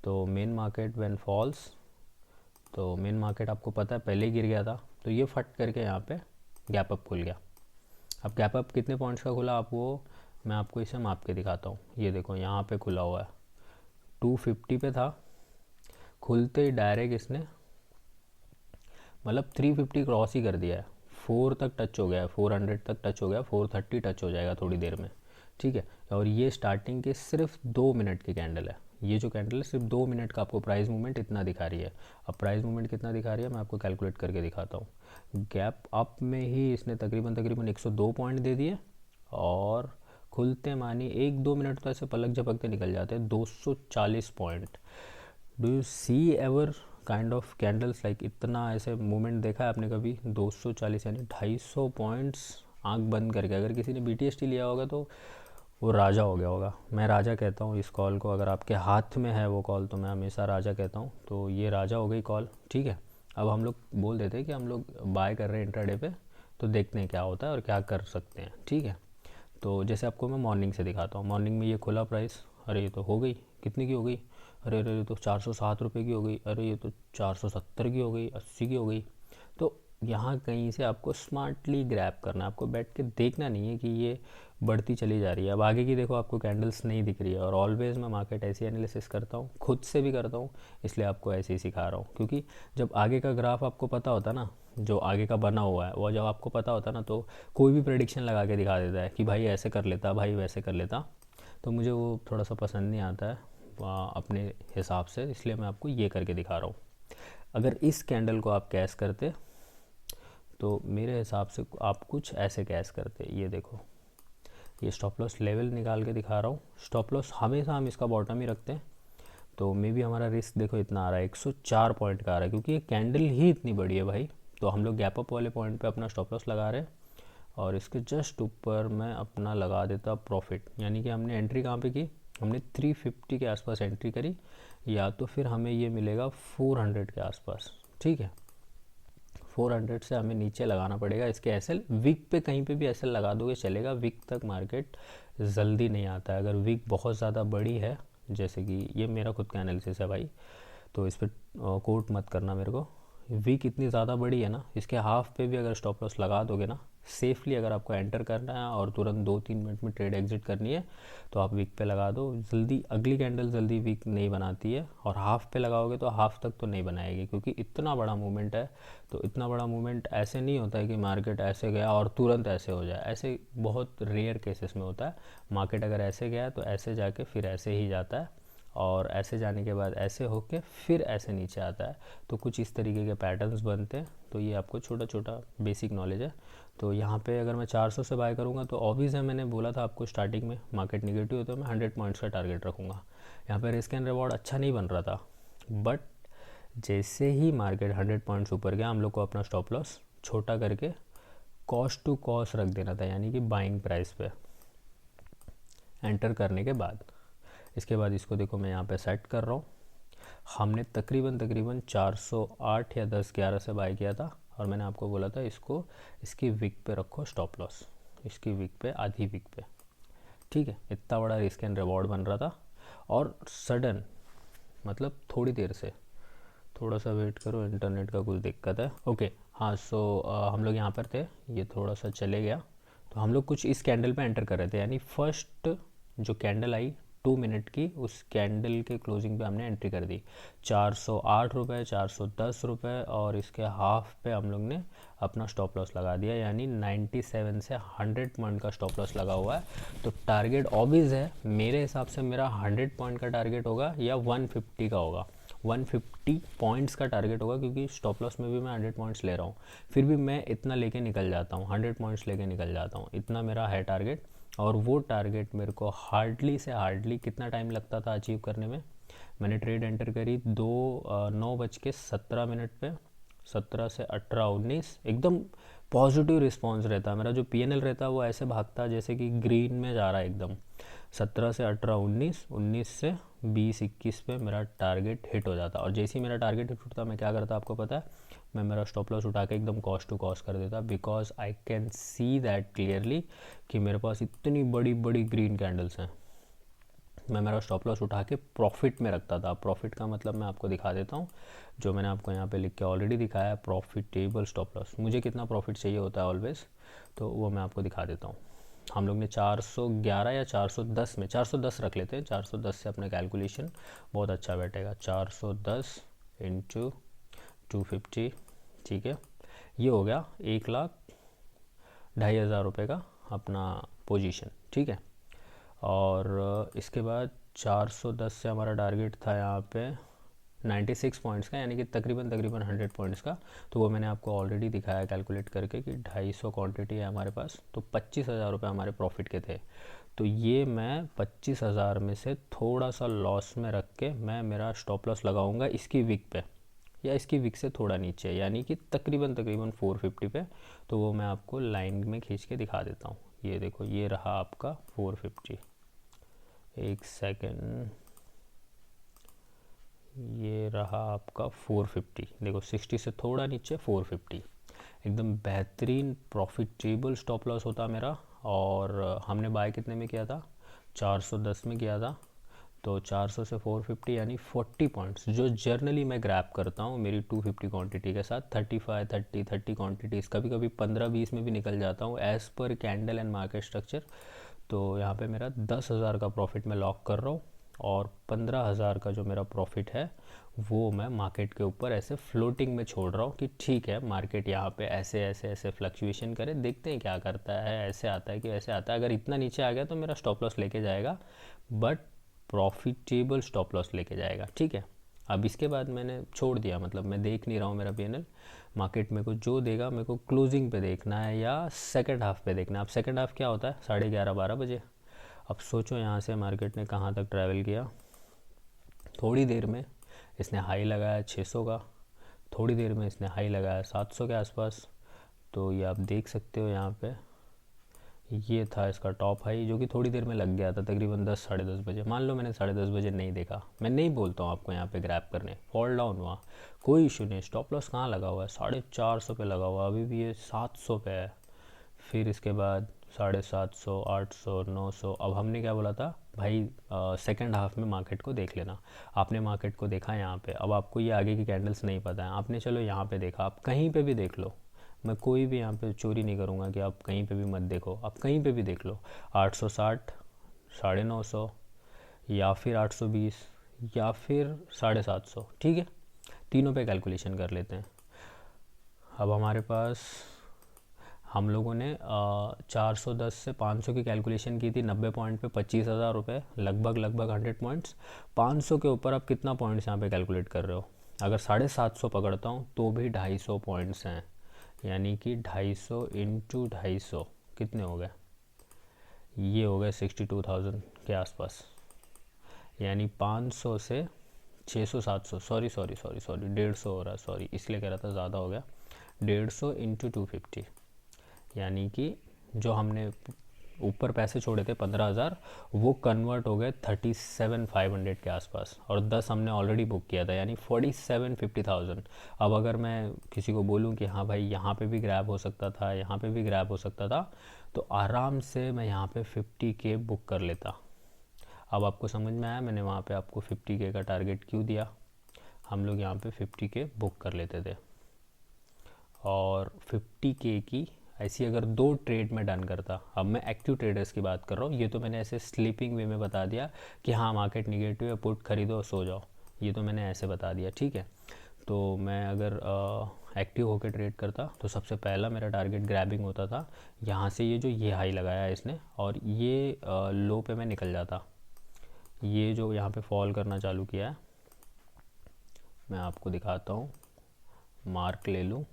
तो मेन मार्केट व्हेन फॉल्स, तो मेन मार्केट आपको पता है पहले ही गिर गया था, तो ये फट करके यहाँ पे गैप अप खुल गया। अब गैप अप कितने पॉइंट्स का खुला, आप वो मैं आपको इसे माप के दिखाता हूँ। ये देखो यहाँ पे खुला हुआ है, 250 पे था, खुलते ही डायरेक्ट इसने मतलब 350 क्रॉस ही कर दिया है, 4 तक टच हो गया है, 400 तक टच हो गया, 430 टच हो जाएगा थोड़ी देर में, ठीक है। और ये स्टार्टिंग के सिर्फ 2 मिनट की कैंडल है, ये जो कैंडल है सिर्फ 2 मिनट का आपको प्राइस मूवमेंट इतना दिखा रही है। अब प्राइस मूवमेंट कितना दिखा रही है मैं आपको कैलकुलेट करके दिखाता हूँ। गैप अप में ही इसने तकरीबन तकरीबन 102 पॉइंट दे दिए, और खुलते मानी 1-2 मिनट तो ऐसे पलक झपकते निकल जाते हैं 240 point. Do you see ever kind of candles like, इतना ऐसे मूवमेंट देखा है आपने कभी? 240 यानी 250 पॉइंट्स आंख बंद करके। अगर किसी ने BTST लिया होगा तो वो राजा हो गया होगा। मैं राजा कहता हूँ इस कॉल को, अगर आपके हाथ में है वो कॉल तो मैं हमेशा राजा कहता हूँ, तो ये राजा हो गई कॉल, ठीक है। अब हम लोग बोल देते हैं कि हम लोग बाय कर रहे हैं इंट्राडे पे, तो देखते हैं क्या होता है और क्या कर सकते हैं, ठीक है। तो जैसे आपको मैं मॉर्निंग से दिखाता हूँ, मॉर्निंग में ये खुला प्राइस, अरे ये तो हो गई, कितने की हो गई, अरे अरे ये तो 407 रुपये की हो गई, अरे ये तो 470 की हो गई, 80 की हो गई। तो यहाँ कहीं से आपको स्मार्टली ग्रैब करना है, आपको बैठ के देखना नहीं है कि ये बढ़ती चली जा रही है। अब आगे की देखो आपको कैंडल्स नहीं दिख रही है, और ऑलवेज़ मैं मार्केट ऐसी एनालिसिस करता हूँ, खुद से भी करता हूँ, इसलिए आपको ऐसे ही सिखा रहा हूँ। क्योंकि जब आगे का ग्राफ आपको पता होता ना, जो आगे का बना हुआ है वो जब आपको पता होता ना, तो कोई भी प्रेडिक्शन लगा के दिखा देता है कि भाई ऐसे कर लेता, भाई वैसे कर लेता, तो मुझे वो थोड़ा सा पसंद नहीं आता है अपने हिसाब से, इसलिए मैं आपको ये करके दिखा रहा हूँ। अगर इस कैंडल को आप कैश करते तो मेरे हिसाब से आप कुछ ऐसे कैश करते। ये देखो, ये स्टॉप लॉस लेवल निकाल के दिखा रहा हूँ। स्टॉप लॉस हमेशा हम इसका बॉटम ही रखते हैं, तो मे भी हमारा रिस्क देखो इतना आ रहा है, 104 पॉइंट का आ रहा है, क्योंकि ये कैंडल ही इतनी बड़ी है भाई। तो हम लोग गैप अप वाले पॉइंट पे अपना स्टॉप लॉस लगा रहे हैं, और इसके जस्ट ऊपर मैं अपना लगा देता प्रॉफिट। यानी कि हमने एंट्री कहाँ पे की, हमने 350 के आसपास एंट्री करी, या तो फिर हमें ये मिलेगा 400 के आसपास, ठीक है। 400 से हमें नीचे लगाना पड़ेगा इसके एसएल। वीक पे कहीं पे भी एसएल लगा दोगे चलेगा, वीक तक मार्केट जल्दी नहीं आता है। अगर वीक बहुत ज़्यादा बड़ी है, जैसे कि ये मेरा खुद का एनालिसिस है भाई, तो इस पर कोट मत करना मेरे को। वीक इतनी ज़्यादा बड़ी है ना, इसके हाफ पे भी अगर स्टॉप लॉस लगा दोगे ना, सेफली अगर आपको एंटर करना है और तुरंत 2-3 मिनट में ट्रेड एग्जिट करनी है तो आप वीक पे लगा दो। जल्दी अगली कैंडल जल्दी वीक नहीं बनाती है, और हाफ पे लगाओगे तो हाफ तक तो नहीं बनाएगी, क्योंकि इतना बड़ा मूवमेंट है। तो इतना बड़ा मूवमेंट ऐसे नहीं होता है कि मार्केट ऐसे गया और तुरंत ऐसे हो जाए, ऐसे बहुत रेयर केसेस में होता है। मार्केट अगर ऐसे गया तो ऐसे जाके फिर ऐसे ही जाता है, और ऐसे जाने के बाद ऐसे होके फिर ऐसे नीचे आता है। तो कुछ इस तरीके के पैटर्न्स बनते हैं। तो ये आपको छोटा छोटा बेसिक नॉलेज है। तो यहाँ पे अगर मैं 400 से बाय करूँगा तो ऑब्वियस है, मैंने बोला था आपको स्टार्टिंग में मार्केट निगेटिव है तो मैं 100 पॉइंट्स का टारगेट रखूँगा। यहाँ पे रिस्क एंड रिवॉर्ड अच्छा नहीं बन रहा था, बट जैसे ही मार्केट 100 पॉइंट्स ऊपर गया हम लोग को अपना स्टॉप लॉस छोटा करके कॉस्ट टू कॉस्ट रख देना था, यानी कि बाइंग प्राइस पे एंटर करने के बाद। इसके बाद इसको देखो मैं यहाँ पे सेट कर रहा हूँ। हमने तकरीबन 408 या 10-11 से बाय किया था, और मैंने आपको बोला था इसकी विक पे रखो स्टॉप लॉस, इसकी विक पे, आधी विक पे, ठीक है। इतना बड़ा रिस्क एंड रिवॉर्ड बन रहा था, और सडन मतलब थोड़ी देर से, थोड़ा सा वेट करो, इंटरनेट का कुछ दिक्कत है। ओके हाँ, सो हम लोग यहाँ पर थे, ये थोड़ा सा चले गया। तो हम लोग कुछ इस कैंडल पे एंटर कर रहे थे, यानी फर्स्ट जो कैंडल आई 2 मिनट की, उस कैंडल के क्लोजिंग पे हमने एंट्री कर दी। 408 रुपये, 410 रुपये, और इसके हाफ पे हम लोग ने अपना स्टॉप लॉस लगा दिया, यानी 97 से 100 पॉइंट का स्टॉप लॉस लगा हुआ है। तो टारगेट ऑब्वियस है, मेरे हिसाब से मेरा 100 पॉइंट का टारगेट होगा या 150 का होगा। 150 पॉइंट्स का टारगेट होगा, क्योंकि स्टॉप लॉस में भी मैं 100 पॉइंट्स ले रहा हूँ, फिर भी मैं इतना लेके निकल जाता हूँ, 100 पॉइंट्स लेके निकल जाता हूँ, इतना मेरा है टारगेट। और वो टारगेट मेरे को हार्डली से हार्डली कितना टाइम लगता था अचीव करने में। मैंने ट्रेड एंटर करी 9:17 पे, 17 से 18-19 एकदम पॉजिटिव रिस्पांस रहता है मेरा। जो पीएनएल रहता है वो ऐसे भागता है जैसे कि ग्रीन में जा रहा है एकदम। 17 से 18-19, 19 से 20-21 पे मेरा टारगेट हिट हो जाता, और जैसे ही मेरा टारगेट हिट होता मैं क्या करता आपको पता है, मैं मेरा स्टॉप लॉस उठा के एकदम कॉस्ट टू कॉस्ट कर देता, because I can see that clearly कि मेरे पास इतनी बड़ी बड़ी ग्रीन कैंडल्स हैं। मैं मेरा स्टॉप लॉस उठा के प्रॉफिट में रखता था। प्रॉफिट का मतलब मैं आपको दिखा देता हूँ, जो मैंने आपको यहाँ पे लिख के ऑलरेडी दिखाया है, प्रॉफिटेबल स्टॉप लॉस। मुझे कितना प्रॉफिट चाहिए होता है ऑलवेज, तो वो मैं आपको दिखा देता हूँ। हम लोग ने 411 या 410 में, 410 रख लेते हैं, 410 से अपना कैलकुलेशन बहुत अच्छा बैठेगा। 410 इंटू 250, ठीक है, ये हो गया 1,02,500 रुपये का अपना पोजीशन, ठीक है। और इसके बाद 410 से हमारा टारगेट था यहाँ पे 96 पॉइंट्स का, यानी कि तकरीबन 100 पॉइंट्स का। तो वो मैंने आपको ऑलरेडी दिखाया कैलकुलेट करके कि 250 क्वांटिटी है हमारे पास, तो 25,000 रुपये हमारे प्रॉफिट के थे। तो ये मैं 25,000 में से थोड़ा सा लॉस में रख के मैं मेरा स्टॉप लॉस लगाऊंगा इसकी विक पे, या इसकी विक से थोड़ा नीचे, यानी कि तकरीबन 450 पे। तो वो मैं आपको लाइन में खींच के दिखा देता हूँ। ये देखो, ये रहा आपका 450, एक सेकेंड, ये रहा आपका 450। देखो 60 से थोड़ा नीचे 450, एकदम बेहतरीन प्रॉफिटेबल स्टॉप लॉस होता मेरा। और हमने बाय कितने में किया था, 410 में किया था। तो 400 से 450 यानी 40 पॉइंट्स, जो जर्नली मैं ग्रैब करता हूँ मेरी 250 क्वांटिटी के साथ। 35, 30 क्वांटिटीज़, कभी कभी 15-20 में भी निकल जाता हूँ as per candle and market structure. तो यहाँ पे मेरा 10,000 का प्रॉफिट मैं लॉक कर रहा हूँ, और 15,000 का जो मेरा प्रॉफिट है वो मैं मार्केट के ऊपर ऐसे फ्लोटिंग में छोड़ रहा हूँ कि ठीक है, मार्केट यहाँ पे ऐसे ऐसे ऐसे फ्लक्चुएशन करे, देखते हैं क्या करता है, ऐसे आता है कि वैसे आता है। अगर इतना नीचे आ गया तो मेरा स्टॉप लॉस लेके जाएगा, बट प्रॉफिटेबल स्टॉप लॉस लेके जाएगा, ठीक है। अब इसके बाद मैंने छोड़ दिया, मतलब मैं देख नहीं रहा हूँ मेरा पीएनएल। मार्केट मेरे को जो देगा मेरे को क्लोजिंग पे देखना है या सेकंड हाफ पे देखना है। अब सेकंड हाफ क्या होता है, 11:30-12 बजे। अब सोचो यहाँ से मार्केट ने कहाँ तक ट्रैवल किया। थोड़ी देर में इसने हाई लगाया 600 का, थोड़ी देर में इसने हाई लगाया 700 के आसपास। तो ये आप देख सकते हो यहाँ पे, ये था इसका टॉप हाई, जो कि थोड़ी देर में लग गया था तकरीबन 10-10:30 बजे। मान लो मैंने 10:30 बजे नहीं देखा, मैं नहीं बोलता हूँ आपको यहाँ पे ग्रैब करने, फॉल डाउन हुआ, कोई इशू नहीं। स्टॉप लॉस कहाँ लगा हुआ है, 450 पे लगा हुआ, अभी भी ये 700 पे है। फिर इसके बाद 750, 800, 900। अब हमने क्या बोला था भाई, सेकंड हाफ में मार्केट को देख लेना। आपने मार्केट को देखा यहाँ पे, अब आपको ये आगे की कैंडल्स नहीं पता है, आपने चलो यहाँ पे देखा, आप कहीं पे भी देख लो, मैं कोई भी यहाँ पे चोरी नहीं करूँगा कि आप कहीं पे भी मत देखो, आप कहीं पे भी देख लो। 860, 950, या फिर 820, या फिर 750, ठीक है। तीनों पे कैलकुलेशन कर लेते हैं। अब हमारे पास हम लोगों ने 410 से 500 की कैलकुलेशन की थी, 90 पॉइंट पे 25,000 रुपये, लगभग 100 पॉइंट्स। 500 के ऊपर आप कितना पॉइंट्स यहाँ पे कैलकुलेट कर रहे हो? अगर 750 पकड़ता हूँ तो भी 250 पॉइंट्स हैं, यानी कि 250 इंटू 250 कितने हो गए? ये हो गए 62,000 के आसपास। यानी 500 से 600 700, सॉरी 150 हो रहा है, सॉरी इसलिए कह रहा था ज़्यादा हो गया। 150 इंटू 250, यानी कि जो हमने ऊपर पैसे छोड़े थे 15,000, वो कन्वर्ट हो गए 37,500 के आसपास, और 10 हमने ऑलरेडी बुक किया था, यानी 47,50,000। अब अगर मैं किसी को बोलूँ कि हाँ भाई यहाँ पे भी ग्रैब हो सकता था, यहाँ पे भी ग्रैब हो सकता था, तो आराम से मैं यहाँ पे 50K बुक कर लेता। अब आपको समझ में आया मैंने वहाँ पे आपको 50K का टारगेट क्यों दिया? हम लोग यहाँ पे 50K बुक कर लेते थे, और 50K की ऐसी अगर 2 ट्रेड में डन करता। अब मैं एक्टिव ट्रेडर्स की बात कर रहा हूँ, ये तो मैंने ऐसे स्लीपिंग वे में बता दिया कि हाँ मार्केट निगेटिव है, पुट खरीदो सो जाओ, ये तो मैंने ऐसे बता दिया, ठीक है। तो मैं अगर एक्टिव होकर ट्रेड करता तो सबसे पहला मेरा टारगेट ग्रैबिंग होता था यहाँ से, ये हाई लगाया है इसने, और ये लो पे मैं निकल जाता। ये जो यहाँ पे फॉल करना चालू किया है, मैं आपको दिखाता हूँ, मार्क ले लूँ।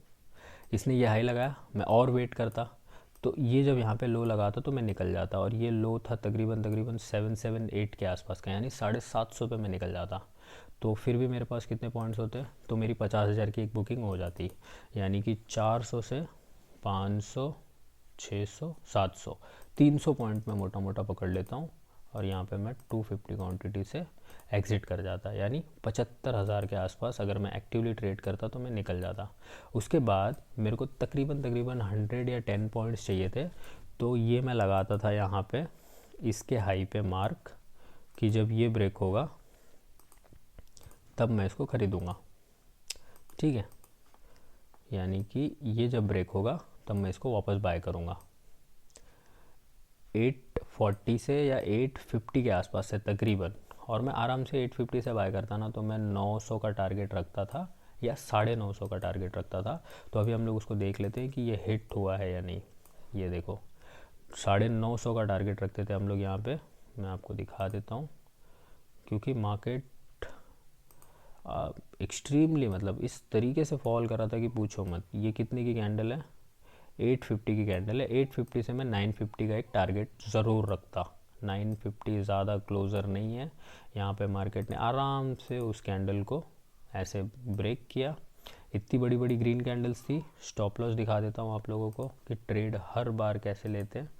इसने ये हाई लगाया, मैं और वेट करता, तो ये जब यहाँ पे लो लगाता तो मैं निकल जाता, और ये लो था तकरीबन 778 के आसपास का, यानी 750 पे मैं निकल जाता। तो फिर भी मेरे पास कितने पॉइंट्स होते? तो मेरी 50,000 की एक बुकिंग हो जाती, यानी कि 400 से 500, 600, 700, 300 पॉइंट में मोटा मोटा पकड़ लेता हूँ, और यहाँ पे मैं 250 क्वांटिटी से एग्ज़िट कर जाता, यानी 75,000 के आसपास अगर मैं एक्टिवली ट्रेड करता तो मैं निकल जाता। उसके बाद मेरे को तकरीबन 100 या 10 पॉइंट्स चाहिए थे, तो ये मैं लगाता था यहाँ पे इसके हाई पे मार्क, कि जब ये ब्रेक होगा तब मैं इसको ख़रीदूँगा, ठीक है। यानी कि ये जब ब्रेक होगा तब मैं इसको वापस बाय करूँगा 840 से या 850 के आसपास से तकरीबन, और मैं आराम से 850 से बाय करता ना, तो मैं 900 का टारगेट रखता था, या 950 का टारगेट रखता था। तो अभी हम लोग उसको देख लेते हैं कि ये हिट हुआ है या नहीं। ये देखो 950 का टारगेट रखते थे हम लोग यहाँ पे, मैं आपको दिखा देता हूँ, क्योंकि मार्केट एक्सट्रीमली मतलब इस तरीके से फॉल कर रहा था कि पूछो मत। ये कितने की कैंडल है? 850 की कैंडल है। 850 से मैं 950 का एक टारगेट ज़रूर रखता। 950 ज़्यादा क्लोज़र नहीं है। यहाँ पे मार्केट ने आराम से उस कैंडल को ऐसे ब्रेक किया। इतनी बड़ी बड़ी ग्रीन कैंडल्स थी। स्टॉप लॉस दिखा देता हूँ आप लोगों को कि ट्रेड हर बार कैसे लेते हैं।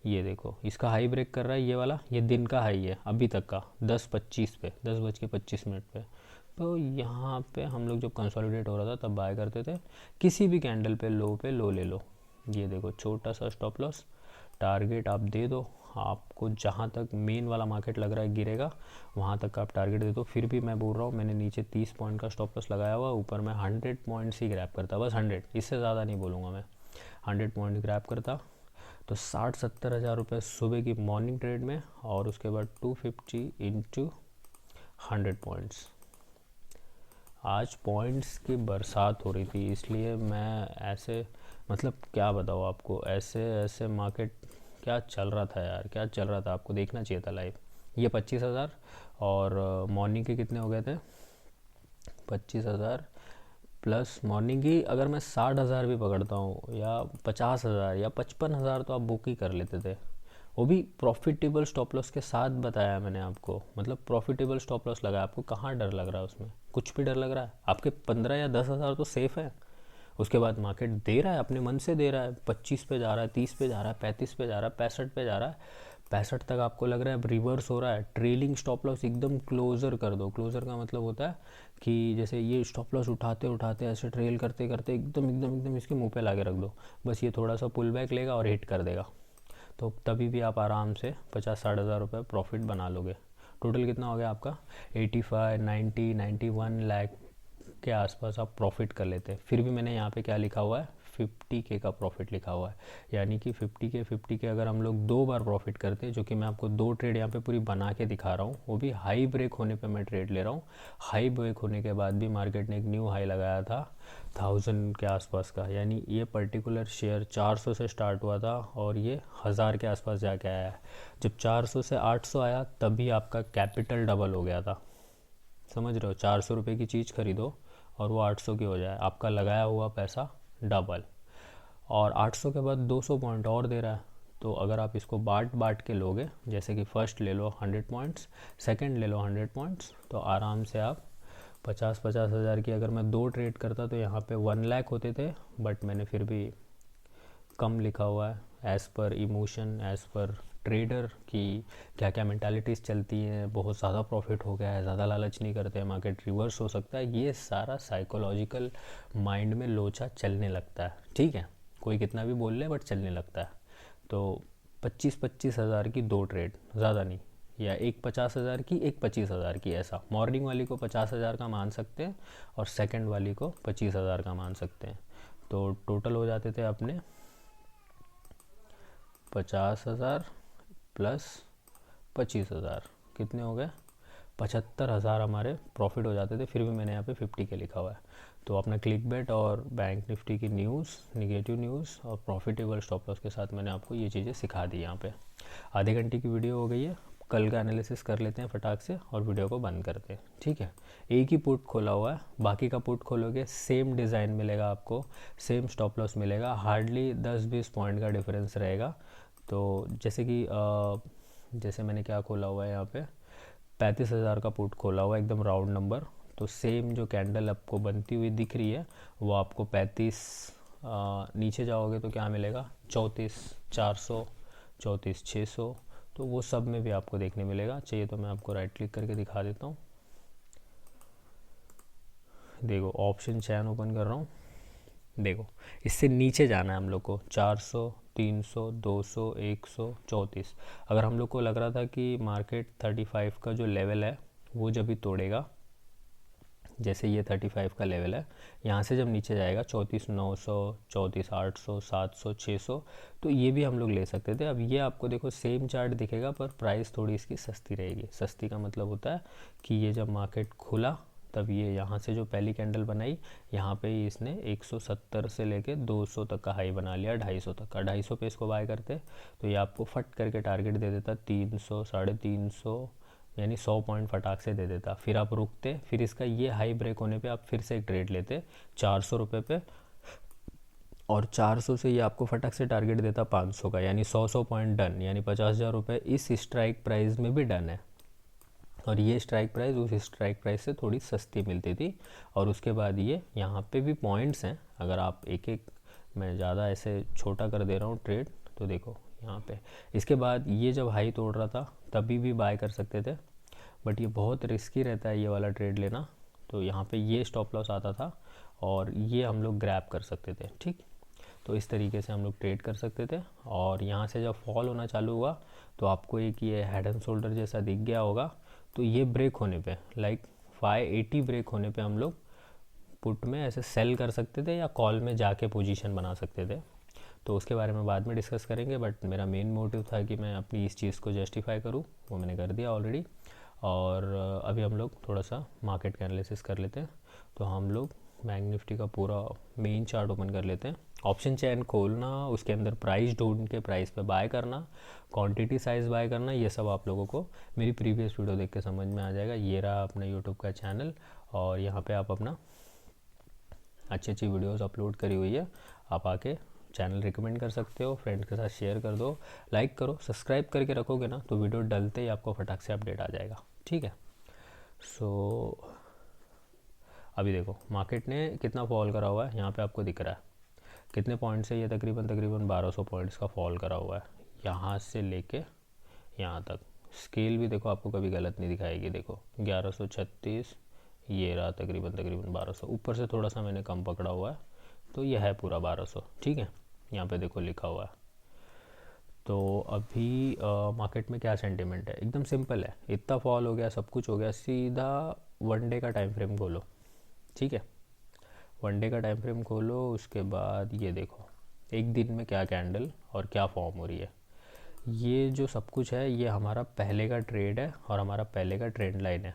ये देखो इसका हाई ब्रेक कर रहा है, ये वाला, ये दिन का हाई है अभी तक का, 10:25 पे, 10:25 पे। तो यहाँ पे हम लोग जब कंसोलिडेट हो रहा था तब बाय करते थे। किसी भी कैंडल पे लो ले लो। ये देखो छोटा सा स्टॉप लॉस, टारगेट आप दे दो। आपको जहाँ तक मेन वाला मार्केट लग रहा है गिरेगा वहाँ तक का आप टारगेट दे दो। फिर भी मैं बोल रहा हूँ, मैंने नीचे 30 पॉइंट का स्टॉप लॉस लगाया हुआ, ऊपर मैं 100 पॉइंट्स ही ग्रैब करता, बस 100, इससे ज़्यादा नहीं बोलूँगा मैं। 100 पॉइंट ग्रैब करता तो 60-70 हज़ार रुपये सुबह की मॉर्निंग ट्रेड में, और उसके बाद 250 इंटू 100 पॉइंट्स। आज पॉइंट्स की बरसात हो रही थी, इसलिए मैं ऐसे मतलब क्या बताऊँ आपको, ऐसे ऐसे मार्केट क्या चल रहा था यार, क्या चल रहा था, आपको देखना चाहिए था लाइव। ये 25,000 और मॉर्निंग के कितने हो गए थे? 25,000 प्लस मॉर्निंग की अगर मैं 60,000 भी पकड़ता हूँ, या 50,000 या 55,000 तो आप बुक ही कर लेते थे। वो भी प्रॉफिटेबल स्टॉप लॉस के साथ बताया मैंने आपको, मतलब प्रॉफिटेबल स्टॉप लॉस लगा। आपको कहाँ डर लग रहा है उसमें? कुछ भी डर लग रहा है? आपके 15 या 10,000 तो सेफ़ है। उसके बाद मार्केट दे रहा है, अपने मन से दे रहा है, 25 पे जा रहा है, 30 पे जा रहा है, 35 पे जा रहा है, 65 पे जा रहा है, 65 तक आपको लग रहा है अब रिवर्स हो रहा है। ट्रेलिंग स्टॉप लॉस एकदम क्लोज़र कर दो। क्लोज़र का मतलब होता है कि जैसे ये स्टॉप लॉस उठाते उठाते ऐसे ट्रेल करते करते एकदम एकदम एकदम इसके मुंह पे लाके रख दो, बस ये थोड़ा सा पुल बैक लेगा और हिट कर देगा। तो तभी भी आप आराम से 50-60 हज़ार रुपये प्रॉफिट बना लोगे। टोटल कितना हो गया आपका? 85, 90, 91 लाख के आसपास आप प्रॉफिट कर लेते हैं। फिर भी मैंने यहाँ पे क्या लिखा हुआ है? 50K का प्रॉफिट लिखा हुआ है। यानी कि 50K अगर हम लोग 2 बार प्रॉफिट करते हैं, जो कि मैं आपको 2 ट्रेड यहाँ पे पूरी बना के दिखा रहा हूँ, वो भी हाई ब्रेक होने पे मैं ट्रेड ले रहा हूँ। हाई ब्रेक होने के बाद भी मार्केट ने एक न्यू हाई लगाया था 1000 के आसपास का, यानी ये पर्टिकुलर शेयर 400 से स्टार्ट हुआ था और ये 1000 के आसपास जाके आया है। जब 400 से 800 आया तभी आपका कैपिटल डबल हो गया था। समझ रहे हो, 400 रुपये की चीज़ खरीदो और वो 800 की हो जाए, आपका लगाया हुआ पैसा डबल। और 800 के बाद 200 पॉइंट और दे रहा है। तो अगर आप इसको बांट के लोगे, जैसे कि फर्स्ट ले लो 100 पॉइंट्स, सेकंड ले लो 100 पॉइंट्स, तो आराम से आप 50 हज़ार की, अगर मैं 2 ट्रेड करता तो यहाँ पे 1 लाख होते थे, बट मैंने फिर भी कम लिखा हुआ है as per emotion, as per trader की क्या क्या मेंटालिटीज़ चलती हैं। बहुत ज़्यादा प्रॉफिट हो गया है, ज़्यादा लालच नहीं करते हैं, मार्केट रिवर्स हो सकता है, ये सारा साइकोलॉजिकल माइंड में लोचा चलने लगता है। ठीक है, कोई कितना भी बोल ले बट चलने लगता है। तो 25 हज़ार की 2 ट्रेड, ज़्यादा नहीं, या एक 50 हज़ार की, एक 25 हज़ार की, ऐसा मॉर्निंग वाली को 50 हज़ार का मान सकते हैं और सेकंड वाली को 25 हज़ार का मान सकते हैं। तो टोटल हो जाते थे अपने 50 हज़ार प्लस 25 हज़ार, कितने हो गए 75 हज़ार हमारे प्रॉफिट हो जाते थे। फिर भी मैंने यहाँ पे 50K लिखा हुआ है। तो अपना क्लिक बेट और बैंक निफ्टी की न्यूज़, निगेटिव न्यूज़ और प्रॉफिटेबल स्टॉप लॉस के साथ मैंने आपको ये चीज़ें सिखा दी। यहाँ पे आधे घंटे की वीडियो हो गई है, कल का एनालिसिस कर लेते हैं फटाक से और वीडियो को बंद करते हैं। ठीक है, एक ही पुट खोला हुआ है, बाकी का पुट खोलोगे सेम डिज़ाइन मिलेगा आपको, सेम स्टॉप लॉस मिलेगा, हार्डली 10-20 पॉइंट का डिफरेंस रहेगा। तो जैसे कि जैसे मैंने क्या खोला हुआ है यहाँ पे 35 हज़ार का पुट खोला हुआ है, एकदम राउंड नंबर। तो सेम जो कैंडल आपको बनती हुई दिख रही है वो आपको 35, नीचे जाओगे तो क्या मिलेगा 34,400, 34,600, तो वो सब में भी आपको देखने मिलेगा। चाहिए तो मैं आपको राइट क्लिक करके दिखा देता हूँ। देखो ऑप्शन चैन ओपन कर रहा हूँ, देखो इससे नीचे जाना है हम लोग को 400, 300, 200, 134। अगर हम लोग को लग रहा था कि मार्केट 35 का जो लेवल है वो जब भी तोड़ेगा, जैसे ये 35 का लेवल है, यहाँ से जब नीचे जाएगा 34,900, 34,800, 700, 600, तो ये भी हम लोग ले सकते थे। अब ये आपको देखो सेम चार्ट दिखेगा पर प्राइस थोड़ी इसकी सस्ती रहेगी। सस्ती का मतलब होता है कि ये जब मार्केट खुला तब ये यहाँ से जो पहली कैंडल बनाई, यहाँ पे इसने 170 से लेके 200 तक का हाई बना लिया, 250 तक का। 250 पे इसको बाय करते तो ये आपको फट करके टारगेट दे देता 300, 350, यानी 100 पॉइंट फटाक से दे देता। फिर आप रुकते, फिर इसका ये हाई ब्रेक होने पे आप फिर से एक ट्रेड लेते 400 रुपये पे, और 400 से ये आपको फटाक से टारगेट देता 500 का, यानी 100 पॉइंट डन, यानी 50,000 रुपये इस स्ट्राइक प्राइस में भी डन है। और ये स्ट्राइक प्राइस उस स्ट्राइक प्राइस से थोड़ी सस्ती मिलती थी। और उसके बाद ये यहाँ पे भी पॉइंट्स हैं, अगर आप एक एक, मैं ज़्यादा ऐसे छोटा कर दे रहा हूँ ट्रेड, तो देखो यहाँ पे इसके बाद ये जब हाई तोड़ रहा था तभी भी बाय कर सकते थे, बट ये बहुत रिस्की रहता है ये वाला ट्रेड लेना। तो यहाँ पे ये स्टॉप लॉस आता था और ये हम लोग ग्रैब कर सकते थे। ठीक, तो इस तरीके से हम लोग ट्रेड कर सकते थे। और यहाँ से जब फॉल होना चालू हुआ तो आपको एक ये हेड एंड शोल्डर जैसा दिख गया होगा। तो ये ब्रेक होने पे, लाइक 580 ब्रेक होने पे हम लोग पुट में ऐसे सेल कर सकते थे या कॉल में जाके पोजीशन बना सकते थे। तो उसके बारे में बाद में डिस्कस करेंगे, बट मेरा मेन मोटिव था कि मैं अपनी इस चीज़ को जस्टिफाई करूँ, वो मैंने कर दिया ऑलरेडी। और अभी हम लोग थोड़ा सा मार्केट का एनालिसिस कर लेते हैं। तो हम लोग बैंक निफ्टी का पूरा मेन चार्ट ओपन कर लेते हैं। ऑप्शन चैन खोलना, उसके अंदर प्राइस ढूंढ के प्राइस पे बाय करना, क्वांटिटी साइज़ बाय करना, ये सब आप लोगों को मेरी प्रीवियस वीडियो देख के समझ में आ जाएगा। ये रहा अपना यूट्यूब का चैनल और यहाँ पे आप अपना अच्छी अच्छी वीडियोस अपलोड करी हुई है, आप आके चैनल रिकमेंड कर सकते हो, फ्रेंड्स के साथ शेयर कर दो, लाइक करो, सब्सक्राइब करके रखोगे ना तो वीडियो डलते ही आपको फटाक से अपडेट आ जाएगा। ठीक है, सो अभी देखो मार्केट ने कितना फॉल करा हुआ है, यहाँ पे आपको दिख रहा है कितने पॉइंट से, ये तकरीबन 1200 पॉइंट्स का फॉल करा हुआ है यहाँ से लेके यहाँ तक। स्केल भी देखो आपको कभी गलत नहीं दिखाएगी, देखो 1136, ये रहा तकरीबन 1200, ऊपर से थोड़ा सा मैंने कम पकड़ा हुआ है, तो यह है पूरा 1200। ठीक है, यहाँ पे देखो लिखा हुआ है। तो अभी मार्केट में क्या सेंटिमेंट है, एकदम सिंपल है, इतना फॉल हो गया, सब कुछ हो गया, सीधा 1 डे का टाइम फ्रेम खोलो। ठीक है, वन डे का टाइम फ्रेम खोलो, उसके बाद ये देखो एक दिन में क्या कैंडल और क्या फॉर्म हो रही है। ये जो सब कुछ है ये हमारा पहले का ट्रेड है और हमारा पहले का ट्रेंड लाइन है।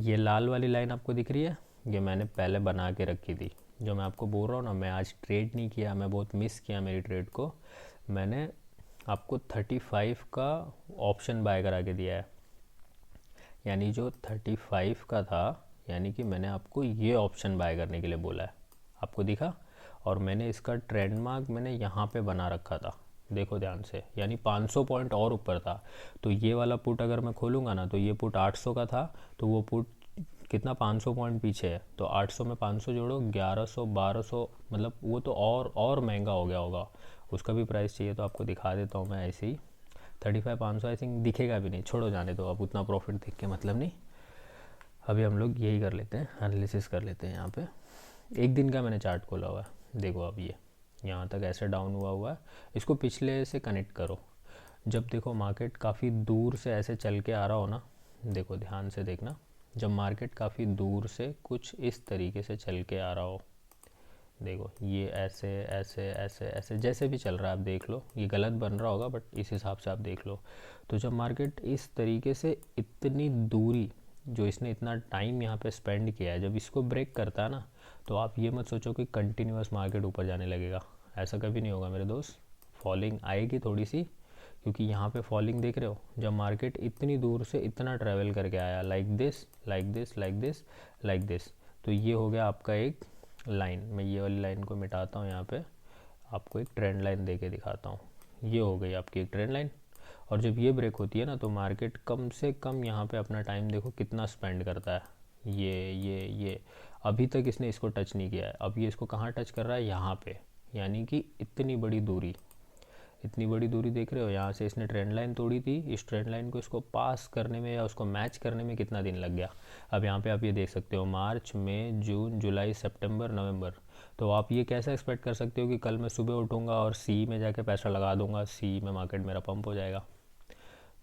ये लाल वाली लाइन आपको दिख रही है, ये मैंने पहले बना के रखी थी। जो मैं आपको बोल रहा हूँ ना, मैं आज ट्रेड नहीं किया, मैं बहुत मिस किया मेरी ट्रेड को। मैंने आपको 35 का ऑप्शन बाय करा के दिया है, यानी जो 35 का था, यानी कि मैंने आपको ये ऑप्शन बाय करने के लिए बोला है, आपको दिखा। और मैंने इसका ट्रेंड मार्क मैंने यहाँ पे बना रखा था, देखो ध्यान से, यानी 500 पॉइंट और ऊपर था। तो ये वाला पुट अगर मैं खोलूँगा ना, तो ये पुट 800 का था, तो वो पुट कितना 500 पॉइंट पीछे है, तो 800 में 500 जोड़ो 1100 1200, मतलब वो तो और महंगा हो गया होगा। उसका भी प्राइस चाहिए तो आपको दिखा देता हूँ मैं ऐसे ही। 35 500 आई थिंक दिखेगा भी नहीं, छोड़ो जाने दो, अब उतना प्रॉफिट देख के मतलब नहीं। अभी हम लोग यही कर लेते हैं, एनालिसिस कर लेते हैं। यहाँ पे एक दिन का मैंने चार्ट खोला हुआ है, देखो अब ये यहाँ तक ऐसे डाउन हुआ है। इसको पिछले से कनेक्ट करो। जब देखो मार्केट काफ़ी दूर से ऐसे चल के आ रहा हो ना, देखो ध्यान से देखना, जब मार्केट काफ़ी दूर से कुछ इस तरीके से चल के आ रहा हो, देखो ये ऐसे ऐसे ऐसे ऐसे जैसे भी चल रहा है आप देख लो, ये गलत बन रहा होगा बट इस हिसाब से आप देख लो। तो जब मार्केट इस तरीके से इतनी दूरी, जो इसने इतना टाइम यहाँ पे स्पेंड किया है, जब इसको ब्रेक करता है ना, तो आप ये मत सोचो कि कंटिन्यूस मार्केट ऊपर जाने लगेगा, ऐसा कभी नहीं होगा मेरे दोस्त। फॉलिंग आएगी थोड़ी सी, क्योंकि यहाँ पे फॉलिंग देख रहे हो, जब मार्केट इतनी दूर से इतना ट्रैवल करके आया, like this like this like this like this, तो ये हो गया आपका एक लाइन। मैं ये वाली लाइन को मिटाता हूँ, यहाँ पे आपको एक ट्रेंड लाइन दे के दिखाता हूँ। ये हो गई आपकी एक ट्रेंड लाइन। और जब ये ब्रेक होती है ना, तो मार्केट कम से कम यहाँ पे अपना टाइम देखो कितना स्पेंड करता है। ये अभी तक इसने इसको टच नहीं किया है, अब ये इसको कहाँ टच कर रहा है, यहाँ पे, यानी कि इतनी बड़ी दूरी, इतनी बड़ी दूरी देख रहे हो, यहाँ से इसने ट्रेंड लाइन तोड़ी थी, इस ट्रेंड लाइन को इसको पास करने में या उसको मैच करने में कितना दिन लग गया। अब यहाँ पे आप ये देख सकते हो, मार्च मई जून जुलाई सितंबर नवंबर। तो आप ये कैसे एक्सपेक्ट कर सकते हो कि कल मैं सुबह उठूँगा और सी में जाके पैसा लगा दूँगा, सी में मार्केट मेरा पंप हो जाएगा।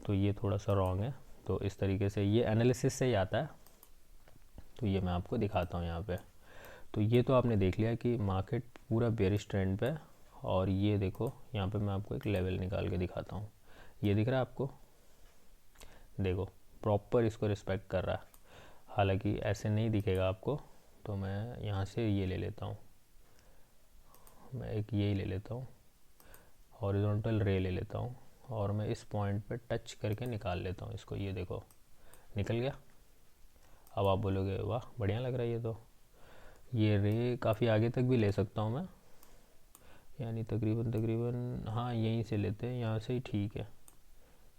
तो ये थोड़ा सा रॉन्ग है। तो इस तरीके से ये एनालिसिस से ही आता है। तो ये मैं आपको दिखाता हूँ यहाँ पे। तो ये तो आपने देख लिया कि मार्केट पूरा बेरिश ट्रेंड पे। और ये देखो यहाँ पे मैं आपको एक लेवल निकाल के दिखाता हूँ, ये दिख रहा है आपको, देखो प्रॉपर इसको रिस्पेक्ट कर रहा है। हालांकि ऐसे नहीं दिखेगा आपको, तो मैं यहाँ से ये ले लेता हूँ, मैं एक यही ले लेता हूँ, हॉरिजॉन्टल रे ले लेता हूँ, और मैं इस पॉइंट पे टच करके निकाल लेता हूँ इसको। ये देखो निकल गया। अब आप बोलोगे वाह बढ़िया लग रहा है ये, तो ये रे काफ़ी आगे तक भी ले सकता हूँ मैं, यानी तकरीबन हाँ यहीं से लेते हैं, यहाँ से ही ठीक है।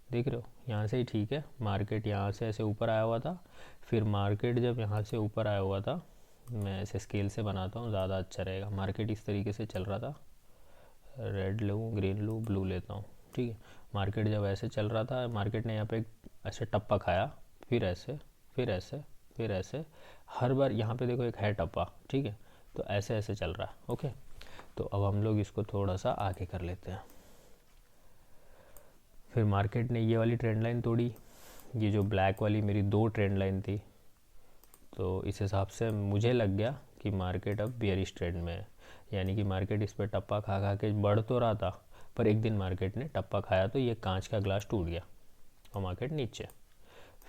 देख रहे हो यहाँ से ही ठीक है। मार्केट यहाँ से ऐसे ऊपर आया हुआ था, फिर मार्केट जब यहाँ से ऊपर आया हुआ था, मैं ऐसे स्केल से बनाता हूँ ज़्यादा अच्छा रहेगा। मार्केट इस तरीके से चल रहा था, रेड लूँ ग्रीन लूँ ब्लू लेता हूँ, ठीक है। मार्केट जब ऐसे चल रहा था, मार्केट ने यहाँ पे ऐसे टप्पा खाया, फिर ऐसे फिर ऐसे फिर ऐसे, हर बार यहाँ पे देखो एक है टप्पा, ठीक है। तो ऐसे ऐसे चल रहा है, ओके। तो अब हम लोग इसको थोड़ा सा आगे कर लेते हैं। फिर मार्केट ने ये वाली ट्रेंड लाइन तोड़ी, ये जो ब्लैक वाली मेरी दो ट्रेंड लाइन थी, तो इस हिसाब से मुझे लग गया कि मार्केट अब बेयरिश ट्रेंड में है। यानी कि मार्केट इस पर टप्पा खा खा के बढ़ तो रहा था, पर एक दिन मार्केट ने टप्पा खाया तो ये कांच का ग्लास टूट गया और मार्केट नीचे।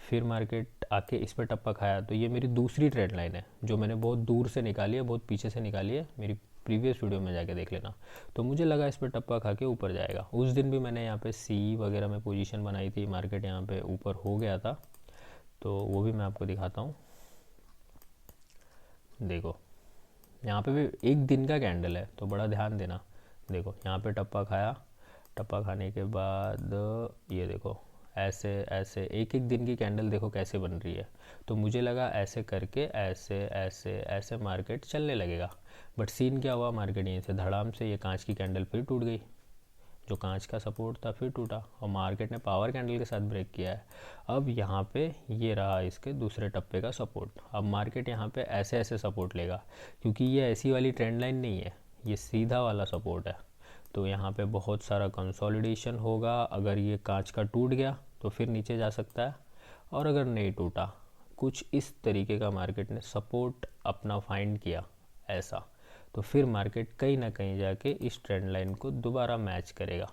फिर मार्केट आके इस पर टप्पा खाया, तो ये मेरी दूसरी ट्रेंड लाइन है जो मैंने बहुत दूर से निकाली है, बहुत पीछे से निकाली है, मेरी प्रीवियस वीडियो में जाके देख लेना। तो मुझे लगा इस पर टप्पा खा के ऊपर जाएगा। उस दिन भी मैंने यहाँ पे सी वगैरह में पोजीशन बनाई थी, मार्केट यहाँ पे ऊपर हो गया था, तो वो भी मैं आपको दिखाता हूँ। देखो यहाँ पे भी एक दिन का कैंडल है, तो बड़ा ध्यान देना। देखो यहाँ पे टप्पा खाया, टप्पा खाने के बाद ये देखो ऐसे ऐसे एक एक दिन की कैंडल देखो कैसे बन रही है। तो मुझे लगा ऐसे करके ऐसे ऐसे ऐसे मार्केट चलने लगेगा, बट सीन क्या हुआ, मार्केट यहीं से धड़ाम से ये कांच की कैंडल फिर टूट गई, जो कांच का सपोर्ट था फिर टूटा, और मार्केट ने पावर कैंडल के साथ ब्रेक किया है। अब यहाँ पे ये रहा इसके दूसरे टप्पे का सपोर्ट। अब मार्केट यहाँ पे ऐसे ऐसे सपोर्ट लेगा, क्योंकि ये ऐसी वाली ट्रेंड लाइन नहीं है, ये सीधा वाला सपोर्ट है। तो यहाँ पे बहुत सारा कंसोलिडेशन होगा। अगर ये कांच का टूट गया तो फिर नीचे जा सकता है, और अगर नहीं टूटा, कुछ इस तरीके का मार्केट ने सपोर्ट अपना फाइंड किया, ऐसा, तो फिर मार्केट कहीं ना कहीं जाके इस ट्रेंड लाइन को दोबारा मैच करेगा,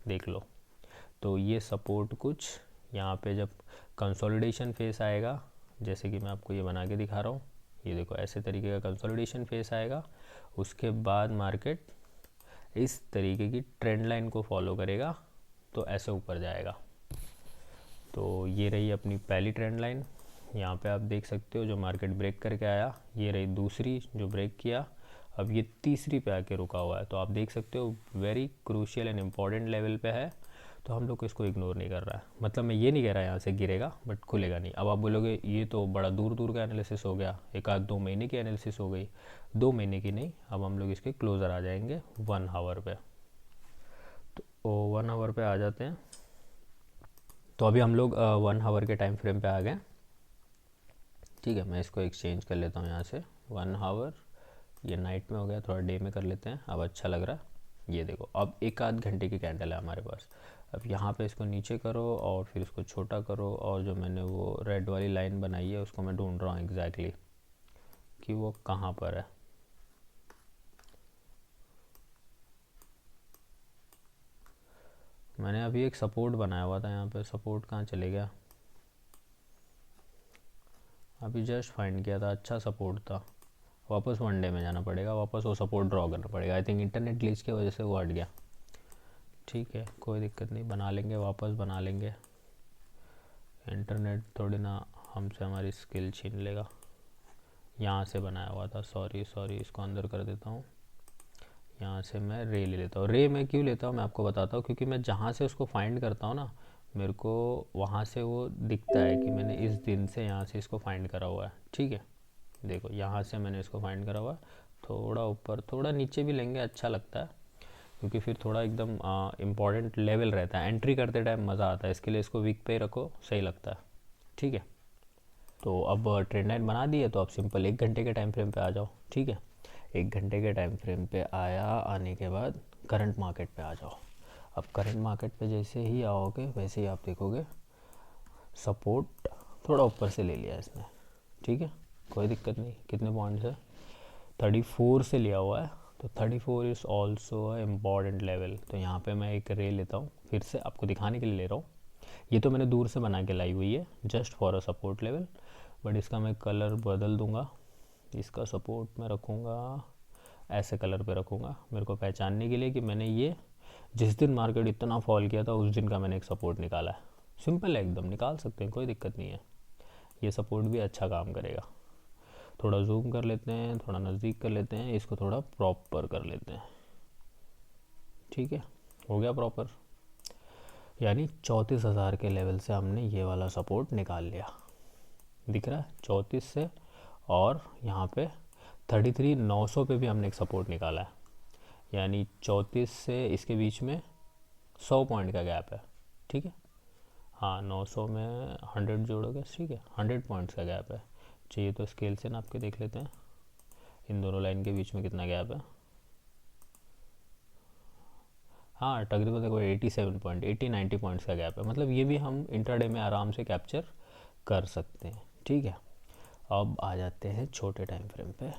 देख लो। तो ये सपोर्ट कुछ यहाँ पे जब कंसोलिडेशन फेस आएगा, जैसे कि मैं आपको ये बना के दिखा रहा हूँ, ये देखो ऐसे तरीके का कंसोलिडेशन फेस आएगा, उसके बाद मार्केट इस तरीके की ट्रेंड लाइन को फॉलो करेगा तो ऐसे ऊपर जाएगा। तो ये रही अपनी पहली ट्रेंड लाइन, यहाँ पे आप देख सकते हो जो मार्केट ब्रेक करके आया, ये रही दूसरी जो ब्रेक किया, अब ये तीसरी पे आके रुका हुआ है। तो आप देख सकते हो very crucial and important level पे है, तो हम लोग इसको इग्नोर नहीं कर रहा है। मतलब मैं ये नहीं कह रहा यहाँ से गिरेगा, बट खुलेगा नहीं। अब आप बोलोगे ये तो बड़ा दूर दूर का एनालिसिस हो गया, एक आध 2 महीने की एनालिसिस हो गई। 2 महीने की नहीं, अब हम लोग इसके क्लोज़र आ जाएंगे 1 आवर पे। तो 1 आवर पे आ जाते हैं। तो अभी हम लोग 1 आवर के टाइम फ्रेम पे आ गए, ठीक है। मैं इसको एक्सचेंज कर लेता हूँ यहाँ से, 1 आवर, ये नाइट में हो गया, थोड़ा डे में कर लेते हैं, अब अच्छा लग रहा है। ये देखो अब एक आध घंटे की कैंडल है हमारे पास। अब यहाँ पे इसको नीचे करो और फिर इसको छोटा करो, और जो मैंने वो रेड वाली लाइन बनाई है उसको मैं ढूंढ रहा हूँ एग्जैक्टली कि वो कहाँ पर है। मैंने अभी एक सपोर्ट बनाया हुआ था यहाँ पे, सपोर्ट कहाँ चले गया, अभी जस्ट फाइंड किया था, अच्छा सपोर्ट था। वापस 1 डे में जाना पड़ेगा, वापस वो सपोर्ट ड्रॉ करना पड़ेगा। आई थिंक इंटरनेट ग्लिच की वजह से वो हट गया, ठीक है कोई दिक्कत नहीं, बना लेंगे, वापस बना लेंगे। इंटरनेट थोड़ी ना हमसे हमारी स्किल छीन लेगा। यहाँ से बनाया हुआ था, सॉरी इसको अंदर कर देता हूँ। यहाँ से मैं रे ले लेता हूँ। रे मैं क्यों लेता हूँ मैं आपको बताता हूँ, क्योंकि मैं जहाँ से उसको फाइंड करता हूँ ना, मेरे को वहाँ से वो दिखता है कि मैंने इस दिन से यहाँ से इसको फाइंड करा हुआ है, ठीक है। देखो यहाँ से मैंने इसको फाइंड करा हुआ है, थोड़ा ऊपर थोड़ा नीचे भी लेंगे अच्छा लगता है, क्योंकि फिर थोड़ा एकदम इम्पॉर्टेंट लेवल रहता है, एंट्री करते टाइम मज़ा आता है। इसके लिए इसको वीक पे ही रखो, सही लगता है, ठीक है। तो अब ट्रेंड लाइन बना दी है, तो आप सिंपल 1 घंटे के टाइम फ्रेम पे आ जाओ, ठीक है। 1 घंटे के टाइम फ्रेम पे आने के बाद करंट मार्केट पे आ जाओ। अब करंट मार्केट पे जैसे ही आओगे वैसे ही आप देखोगे सपोर्ट थोड़ा ऊपर से ले लिया इसने, ठीक है कोई दिक्कत नहीं। कितने पॉइंट्स है, 34 से लिया हुआ है, तो 34 is also a important level. तो यहाँ पे मैं एक रे लेता हूँ, फिर से आपको दिखाने के लिए ले रहा हूँ। ये तो मैंने दूर से बना के लाई हुई है just for a support level, but इसका मैं कलर बदल दूंगा। इसका सपोर्ट मैं रखूँगा ऐसे कलर पे रखूँगा, मेरे को पहचानने के लिए कि मैंने ये जिस दिन मार्केट इतना फॉल किया था उस दिन का मैंने एक सपोर्ट निकाला है। सिंपल है एकदम, निकाल सकते हैं, कोई दिक्कत नहीं है। ये सपोर्ट भी अच्छा काम करेगा। थोड़ा जूम कर लेते हैं, थोड़ा नज़दीक कर लेते हैं, इसको थोड़ा प्रॉपर कर लेते हैं, ठीक है हो गया प्रॉपर। यानी 34,000 के लेवल से हमने ये वाला सपोर्ट निकाल लिया, दिख रहा है 34 से, और यहाँ पे 33,900 पे भी हमने एक सपोर्ट निकाला है। यानी 34 से इसके बीच में 100 पॉइंट का गैप है, ठीक है। हाँ 900 में 100 जोड़ोगे, ठीक है 100 पॉइंट्स का गैप है। चाहिए तो स्केल से नाप के देख लेते हैं इन दोनों लाइन के बीच में कितना गैप है। हाँ तकरीबन देखो 87 पॉइंट 80-90 पॉइंट्स का गैप है, मतलब ये भी हम इंट्राडे में आराम से कैप्चर कर सकते हैं, ठीक है। अब आ जाते हैं छोटे टाइम फ्रेम पे।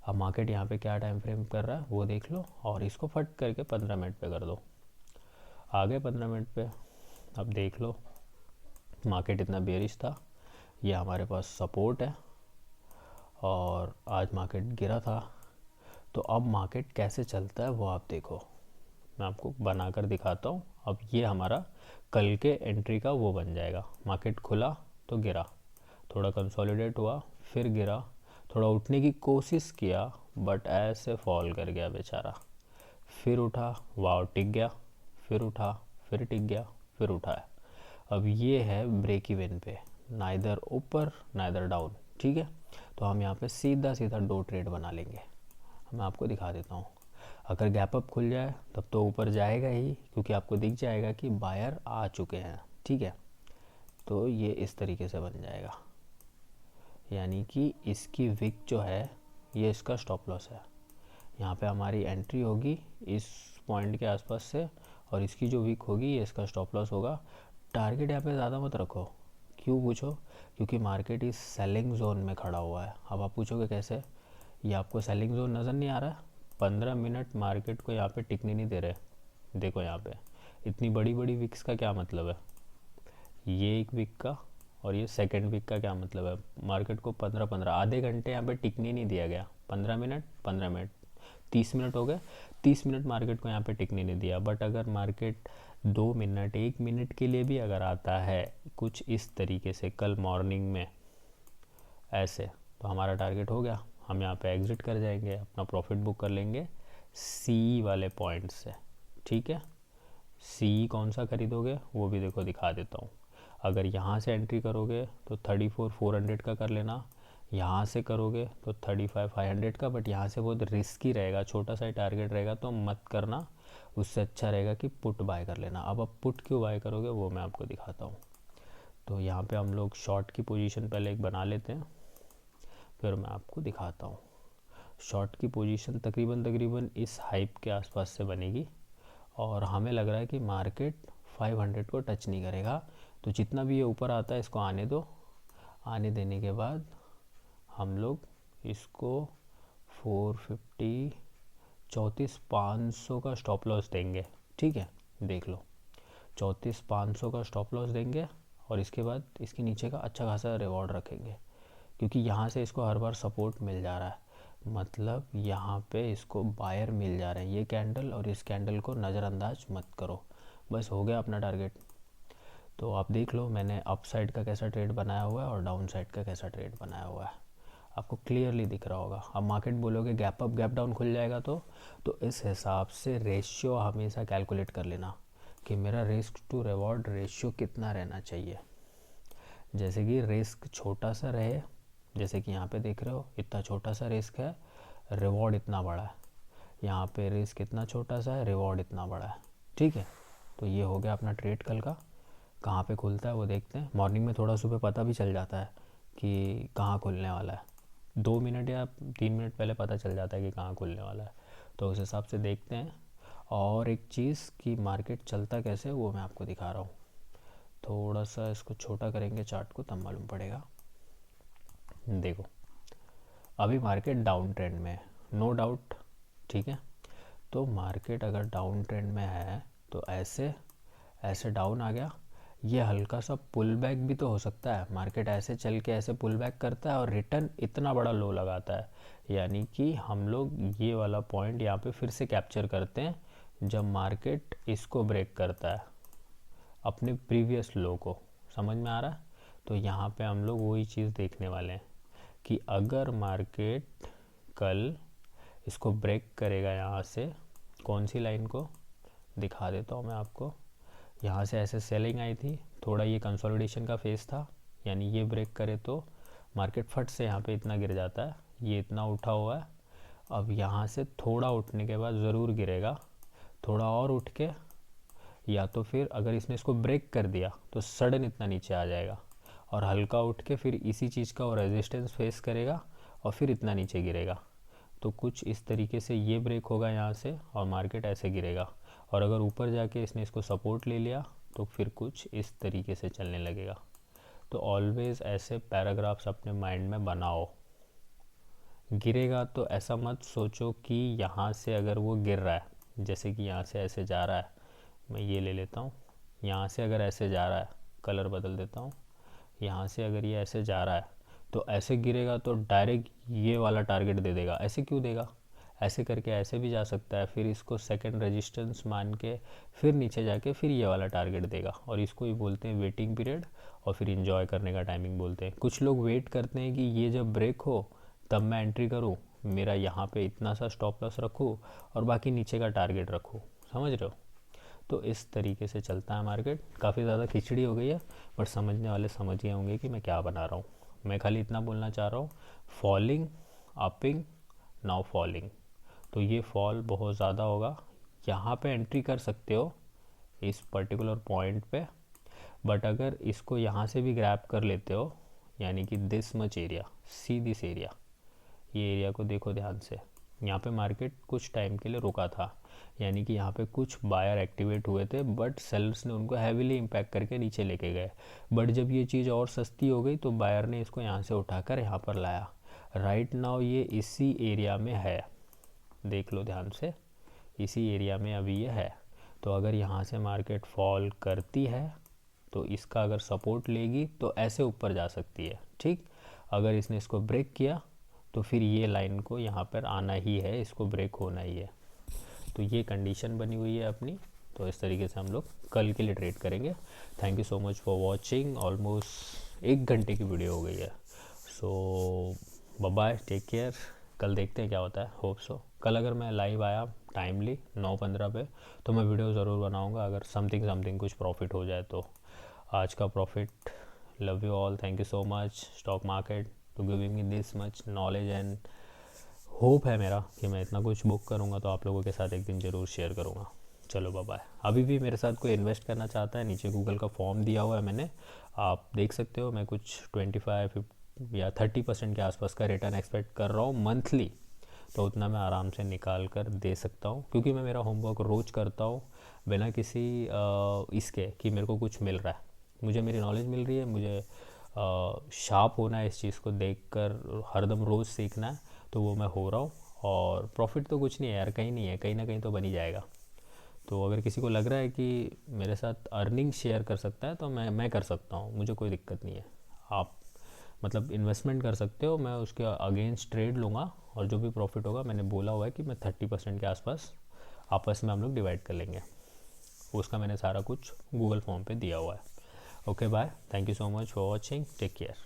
अब मार्केट यहाँ पे क्या टाइम फ्रेम कर रहा है वो देख लो, और इसको फट करके 15 मिनट पे कर दो। आ गए 15 मिनट पे, अब देख लो मार्केट इतना बेरिश था, ये हमारे पास सपोर्ट है, और आज मार्केट गिरा था। तो अब मार्केट कैसे चलता है वो आप देखो, मैं आपको बनाकर दिखाता हूँ। अब ये हमारा कल के एंट्री का वो बन जाएगा। मार्केट खुला तो गिरा, थोड़ा कंसोलिडेट हुआ, फिर गिरा, थोड़ा उठने की कोशिश किया बट ऐसे फॉल कर गया बेचारा, फिर उठा, वाव टिक गया, फिर उठा, फिर टिक गया, फिर उठा है। अब ये है ब्रेक इवन पे, नाइदर ऊपर नाइदर डाउन, ठीक है। तो हम यहाँ पे सीधा सीधा 2 ट्रेड बना लेंगे। मैं आपको दिखा देता हूँ, अगर गैप अप खुल जाए तब तो ऊपर जाएगा ही, क्योंकि आपको दिख जाएगा कि बायर आ चुके हैं, ठीक है। तो ये इस तरीके से बन जाएगा, यानी कि इसकी विक जो है ये इसका स्टॉप लॉस है। यहाँ पे हमारी एंट्री होगी इस पॉइंट के आसपास से, और इसकी जो विक होगी ये इसका स्टॉप लॉस होगा। टारगेट यहाँ पे ज़्यादा मत रखो, क्यों पूछो, क्योंकि मार्केट इस सेलिंग जोन में खड़ा हुआ है। अब आप पूछोगे कैसे, ये आपको सेलिंग जोन नज़र नहीं आ रहा है? 15 मिनट मार्केट को यहाँ पे टिकने नहीं दे रहे। देखो यहाँ पे इतनी बड़ी बड़ी विक्स का क्या मतलब है, ये एक वीक का और ये सेकंड वीक का क्या मतलब है। मार्केट को 15 आधे घंटे यहाँ पे टिकने नहीं दिया गया। 15 मिनट 30 मिनट हो गए, 30 मिनट मार्केट को यहाँ पे टिकने नहीं दिया। बट अगर मार्केट 2 मिनट 1 मिनट के लिए भी अगर आता है कुछ इस तरीके से कल मॉर्निंग में ऐसे, तो हमारा टारगेट हो गया। हम यहाँ पे एग्जिट कर जाएंगे, अपना प्रॉफिट बुक कर लेंगे सी वाले पॉइंट से। ठीक है, सी कौन सा खरीदोगे वो भी देखो दिखा देता हूँ। अगर यहाँ से एंट्री करोगे तो 34,400 का कर लेना, यहाँ से करोगे तो 35,500 का। बट यहाँ से बहुत रिस्की रहेगा, छोटा सा टारगेट रहेगा तो मत करना। उससे अच्छा रहेगा कि पुट बाय कर लेना। अब पुट क्यों बाय करोगे वो मैं आपको दिखाता हूँ। तो यहाँ पे हम लोग शॉर्ट की पोजीशन पहले एक बना लेते हैं, फिर मैं आपको दिखाता हूँ। शॉर्ट की पोजीशन तकरीबन इस हाइप के आसपास से बनेगी और हमें लग रहा है कि मार्केट 500 को टच नहीं करेगा। तो जितना भी ये ऊपर आता है इसको आने दो। आने देने के बाद हम लोग इसको 450 34,500 का स्टॉप लॉस देंगे। ठीक है, देख लो 34,500 का स्टॉप लॉस देंगे और इसके बाद इसके नीचे का अच्छा खासा रिवॉर्ड रखेंगे, क्योंकि यहाँ से इसको हर बार सपोर्ट मिल जा रहा है। मतलब यहाँ पे इसको बायर मिल जा रहे हैं। ये कैंडल और इस कैंडल को नज़रअंदाज मत करो। बस हो गया अपना टारगेट। तो आप देख लो मैंने अप साइड का कैसा ट्रेड बनाया हुआ है और डाउन साइड का कैसा ट्रेड बनाया हुआ है, आपको क्लियरली दिख रहा होगा। अब मार्केट बोलोगे गैप अप गैप डाउन खुल जाएगा तो इस हिसाब से रेशियो हमेशा कैलकुलेट कर लेना कि मेरा रिस्क टू रिवॉर्ड रेशियो कितना रहना चाहिए। जैसे कि रिस्क छोटा सा रहे, जैसे कि यहाँ पे देख रहे हो इतना छोटा सा रिस्क है, रिवॉर्ड इतना बड़ा है। यहाँ पे रिस्क इतना छोटा सा है, रिवॉर्ड इतना बड़ा है। ठीक है, तो ये हो गया अपना ट्रेड कल का। कहाँ पे खुलता है वो देखते हैं। मॉर्निंग में थोड़ा सुबह पता भी चल जाता है कि कहाँ खुलने वाला है, 2 मिनट या 3 मिनट पहले पता चल जाता है कि कहाँ खुलने वाला है। तो उस हिसाब से देखते हैं। और एक चीज़ कि मार्केट चलता कैसे वो मैं आपको दिखा रहा हूँ। थोड़ा सा इसको छोटा करेंगे चार्ट को तब मालूम पड़ेगा। देखो अभी मार्केट डाउन ट्रेंड में है, नो डाउट। ठीक है, तो मार्केट अगर डाउन ट्रेंड में है तो ऐसे डाउन आ गया, ये हल्का सा पुल बैक भी तो हो सकता है। मार्केट ऐसे चल के ऐसे पुल बैक करता है और रिटर्न इतना बड़ा लो लगाता है, यानी कि हम लोग ये वाला पॉइंट यहाँ पे फिर से कैप्चर करते हैं जब मार्केट इसको ब्रेक करता है, अपने प्रीवियस लो को। समझ में आ रहा है? तो यहाँ पे हम लोग वही चीज़ देखने वाले हैं कि अगर मार्केट कल इसको ब्रेक करेगा, यहाँ से कौन सी लाइन को दिखा देता हूँ मैं आपको। यहाँ से ऐसे सेलिंग आई थी, थोड़ा ये कंसोलिडेशन का फेस था, यानी ये ब्रेक करे तो मार्केट फट से यहाँ पे इतना गिर जाता है। ये इतना उठा हुआ है, अब यहाँ से थोड़ा उठने के बाद ज़रूर गिरेगा, थोड़ा और उठ के, या तो फिर अगर इसने इसको ब्रेक कर दिया तो सडन इतना नीचे आ जाएगा और हल्का उठ के फिर इसी चीज़ का वो रेजिस्टेंस फेस करेगा और फिर इतना नीचे गिरेगा। तो कुछ इस तरीके से ये ब्रेक होगा यहाँ से और मार्केट ऐसे गिरेगा। और अगर ऊपर जाके इसने इसको सपोर्ट ले लिया तो फिर कुछ इस तरीके से चलने लगेगा। तो ऑलवेज़ ऐसे पैराग्राफ्स अपने माइंड में बनाओ। गिरेगा तो ऐसा मत सोचो कि यहाँ से अगर वो गिर रहा है, जैसे कि यहाँ से ऐसे जा रहा है, मैं ये ले लेता हूँ, यहाँ से अगर ऐसे जा रहा है, कलर बदल देता हूँ, यहाँ से अगर ये ऐसे जा रहा है तो ऐसे गिरेगा तो डायरेक्ट ये वाला टारगेट दे देगा। ऐसे क्यों देगा? ऐसे करके ऐसे भी जा सकता है, फिर इसको सेकंड रेजिस्टेंस मान के फिर नीचे जाके फिर ये वाला टारगेट देगा। और इसको ही बोलते हैं वेटिंग पीरियड और फिर इंजॉय करने का टाइमिंग बोलते हैं। कुछ लोग वेट करते हैं कि ये जब ब्रेक हो तब मैं एंट्री करूँ, मेरा यहाँ पे इतना सा स्टॉप लॉस रखूँ और बाकी नीचे का टारगेट रखूँ। समझ रहे हो? तो इस तरीके से चलता है मार्केट। काफ़ी ज़्यादा खिचड़ी हो गई है, बट समझने वाले समझ गए होंगे कि मैं क्या बना रहा हूँ। मैं खाली इतना बोलना चाह रहा हूँ, फॉलिंग, अपिंग, नाउ फॉलिंग। तो ये फॉल बहुत ज़्यादा होगा, यहाँ पे एंट्री कर सकते हो इस पर्टिकुलर पॉइंट पे। बट अगर इसको यहाँ से भी ग्रैब कर लेते हो, यानी कि this much area, see this area, ये एरिया को देखो ध्यान से। यहाँ पे मार्केट कुछ टाइम के लिए रुका था, यानी कि यहाँ पे कुछ बायर एक्टिवेट हुए थे, बट सेलर्स ने उनको हैवीली इम्पैक्ट करके नीचे लेके गए। बट जब ये चीज़ और सस्ती हो गई तो बायर ने इसको यहाँ से उठाकर यहाँ पर लाया। राइट नाउ ये इसी एरिया में है, देख लो ध्यान से, इसी एरिया में अभी ये है। तो अगर यहाँ से मार्केट फॉल करती है तो इसका अगर सपोर्ट लेगी तो ऐसे ऊपर जा सकती है, ठीक। अगर इसने इसको ब्रेक किया तो फिर ये लाइन को यहाँ पर आना ही है, इसको ब्रेक होना ही है। तो ये कंडीशन बनी हुई है अपनी। तो इस तरीके से हम लोग कल के लिए ट्रेड करेंगे। Thank you so much for watching. Almost 1 घंटे की वीडियो हो गई है। सो बाय बाय, टेक केयर। कल देखते हैं क्या होता है, होप सो। कल अगर मैं लाइव आया टाइमली 9:15 पे तो मैं वीडियो ज़रूर बनाऊंगा, अगर समथिंग कुछ प्रॉफिट हो जाए तो। आज का profit, love you all, thank you so much stock market to giving me this much knowledge and hope है मेरा कि मैं इतना कुछ बुक करूँगा तो आप लोगों के साथ एक दिन ज़रूर शेयर करूँगा। चलो बाय बाय। अभी भी मेरे साथ कोई इन्वेस्ट करना चाहता है, नीचे गूगल का फॉर्म दिया हुआ है मैंने, आप देख सकते हो। मैं कुछ 25 या 30% के आसपास का रिटर्न एक्सपेक्ट कर रहा हूँ मंथली, तो उतना मैं आराम से निकाल कर दे सकता हूँ, क्योंकि मैं मेरा होमवर्क रोज़ करता हूँ बिना किसी इसके कि मेरे को कुछ मिल रहा है। मुझे मेरी नॉलेज मिल रही है, मुझे शार्प होना है, इस चीज़ को देखकर हरदम रोज़ सीखना है, तो वो मैं हो रहा हूँ। और प्रॉफिट तो कुछ नहीं है यार, कहीं नहीं है, कहीं ना कहीं तो बन ही जाएगा। तो अगर किसी को लग रहा है कि मेरे साथ अर्निंग शेयर कर सकता है तो मैं कर सकता हूँ, मुझे कोई दिक्कत नहीं है। आप मतलब इन्वेस्टमेंट कर सकते हो, मैं उसके अगेंस्ट ट्रेड लूँगा और जो भी प्रॉफिट होगा, मैंने बोला हुआ है कि मैं 30% के आसपास आपस में हम लोग डिवाइड कर लेंगे। उसका मैंने सारा कुछ गूगल फॉर्म पे दिया हुआ है। Okay bye, thank you so much for watching, take care.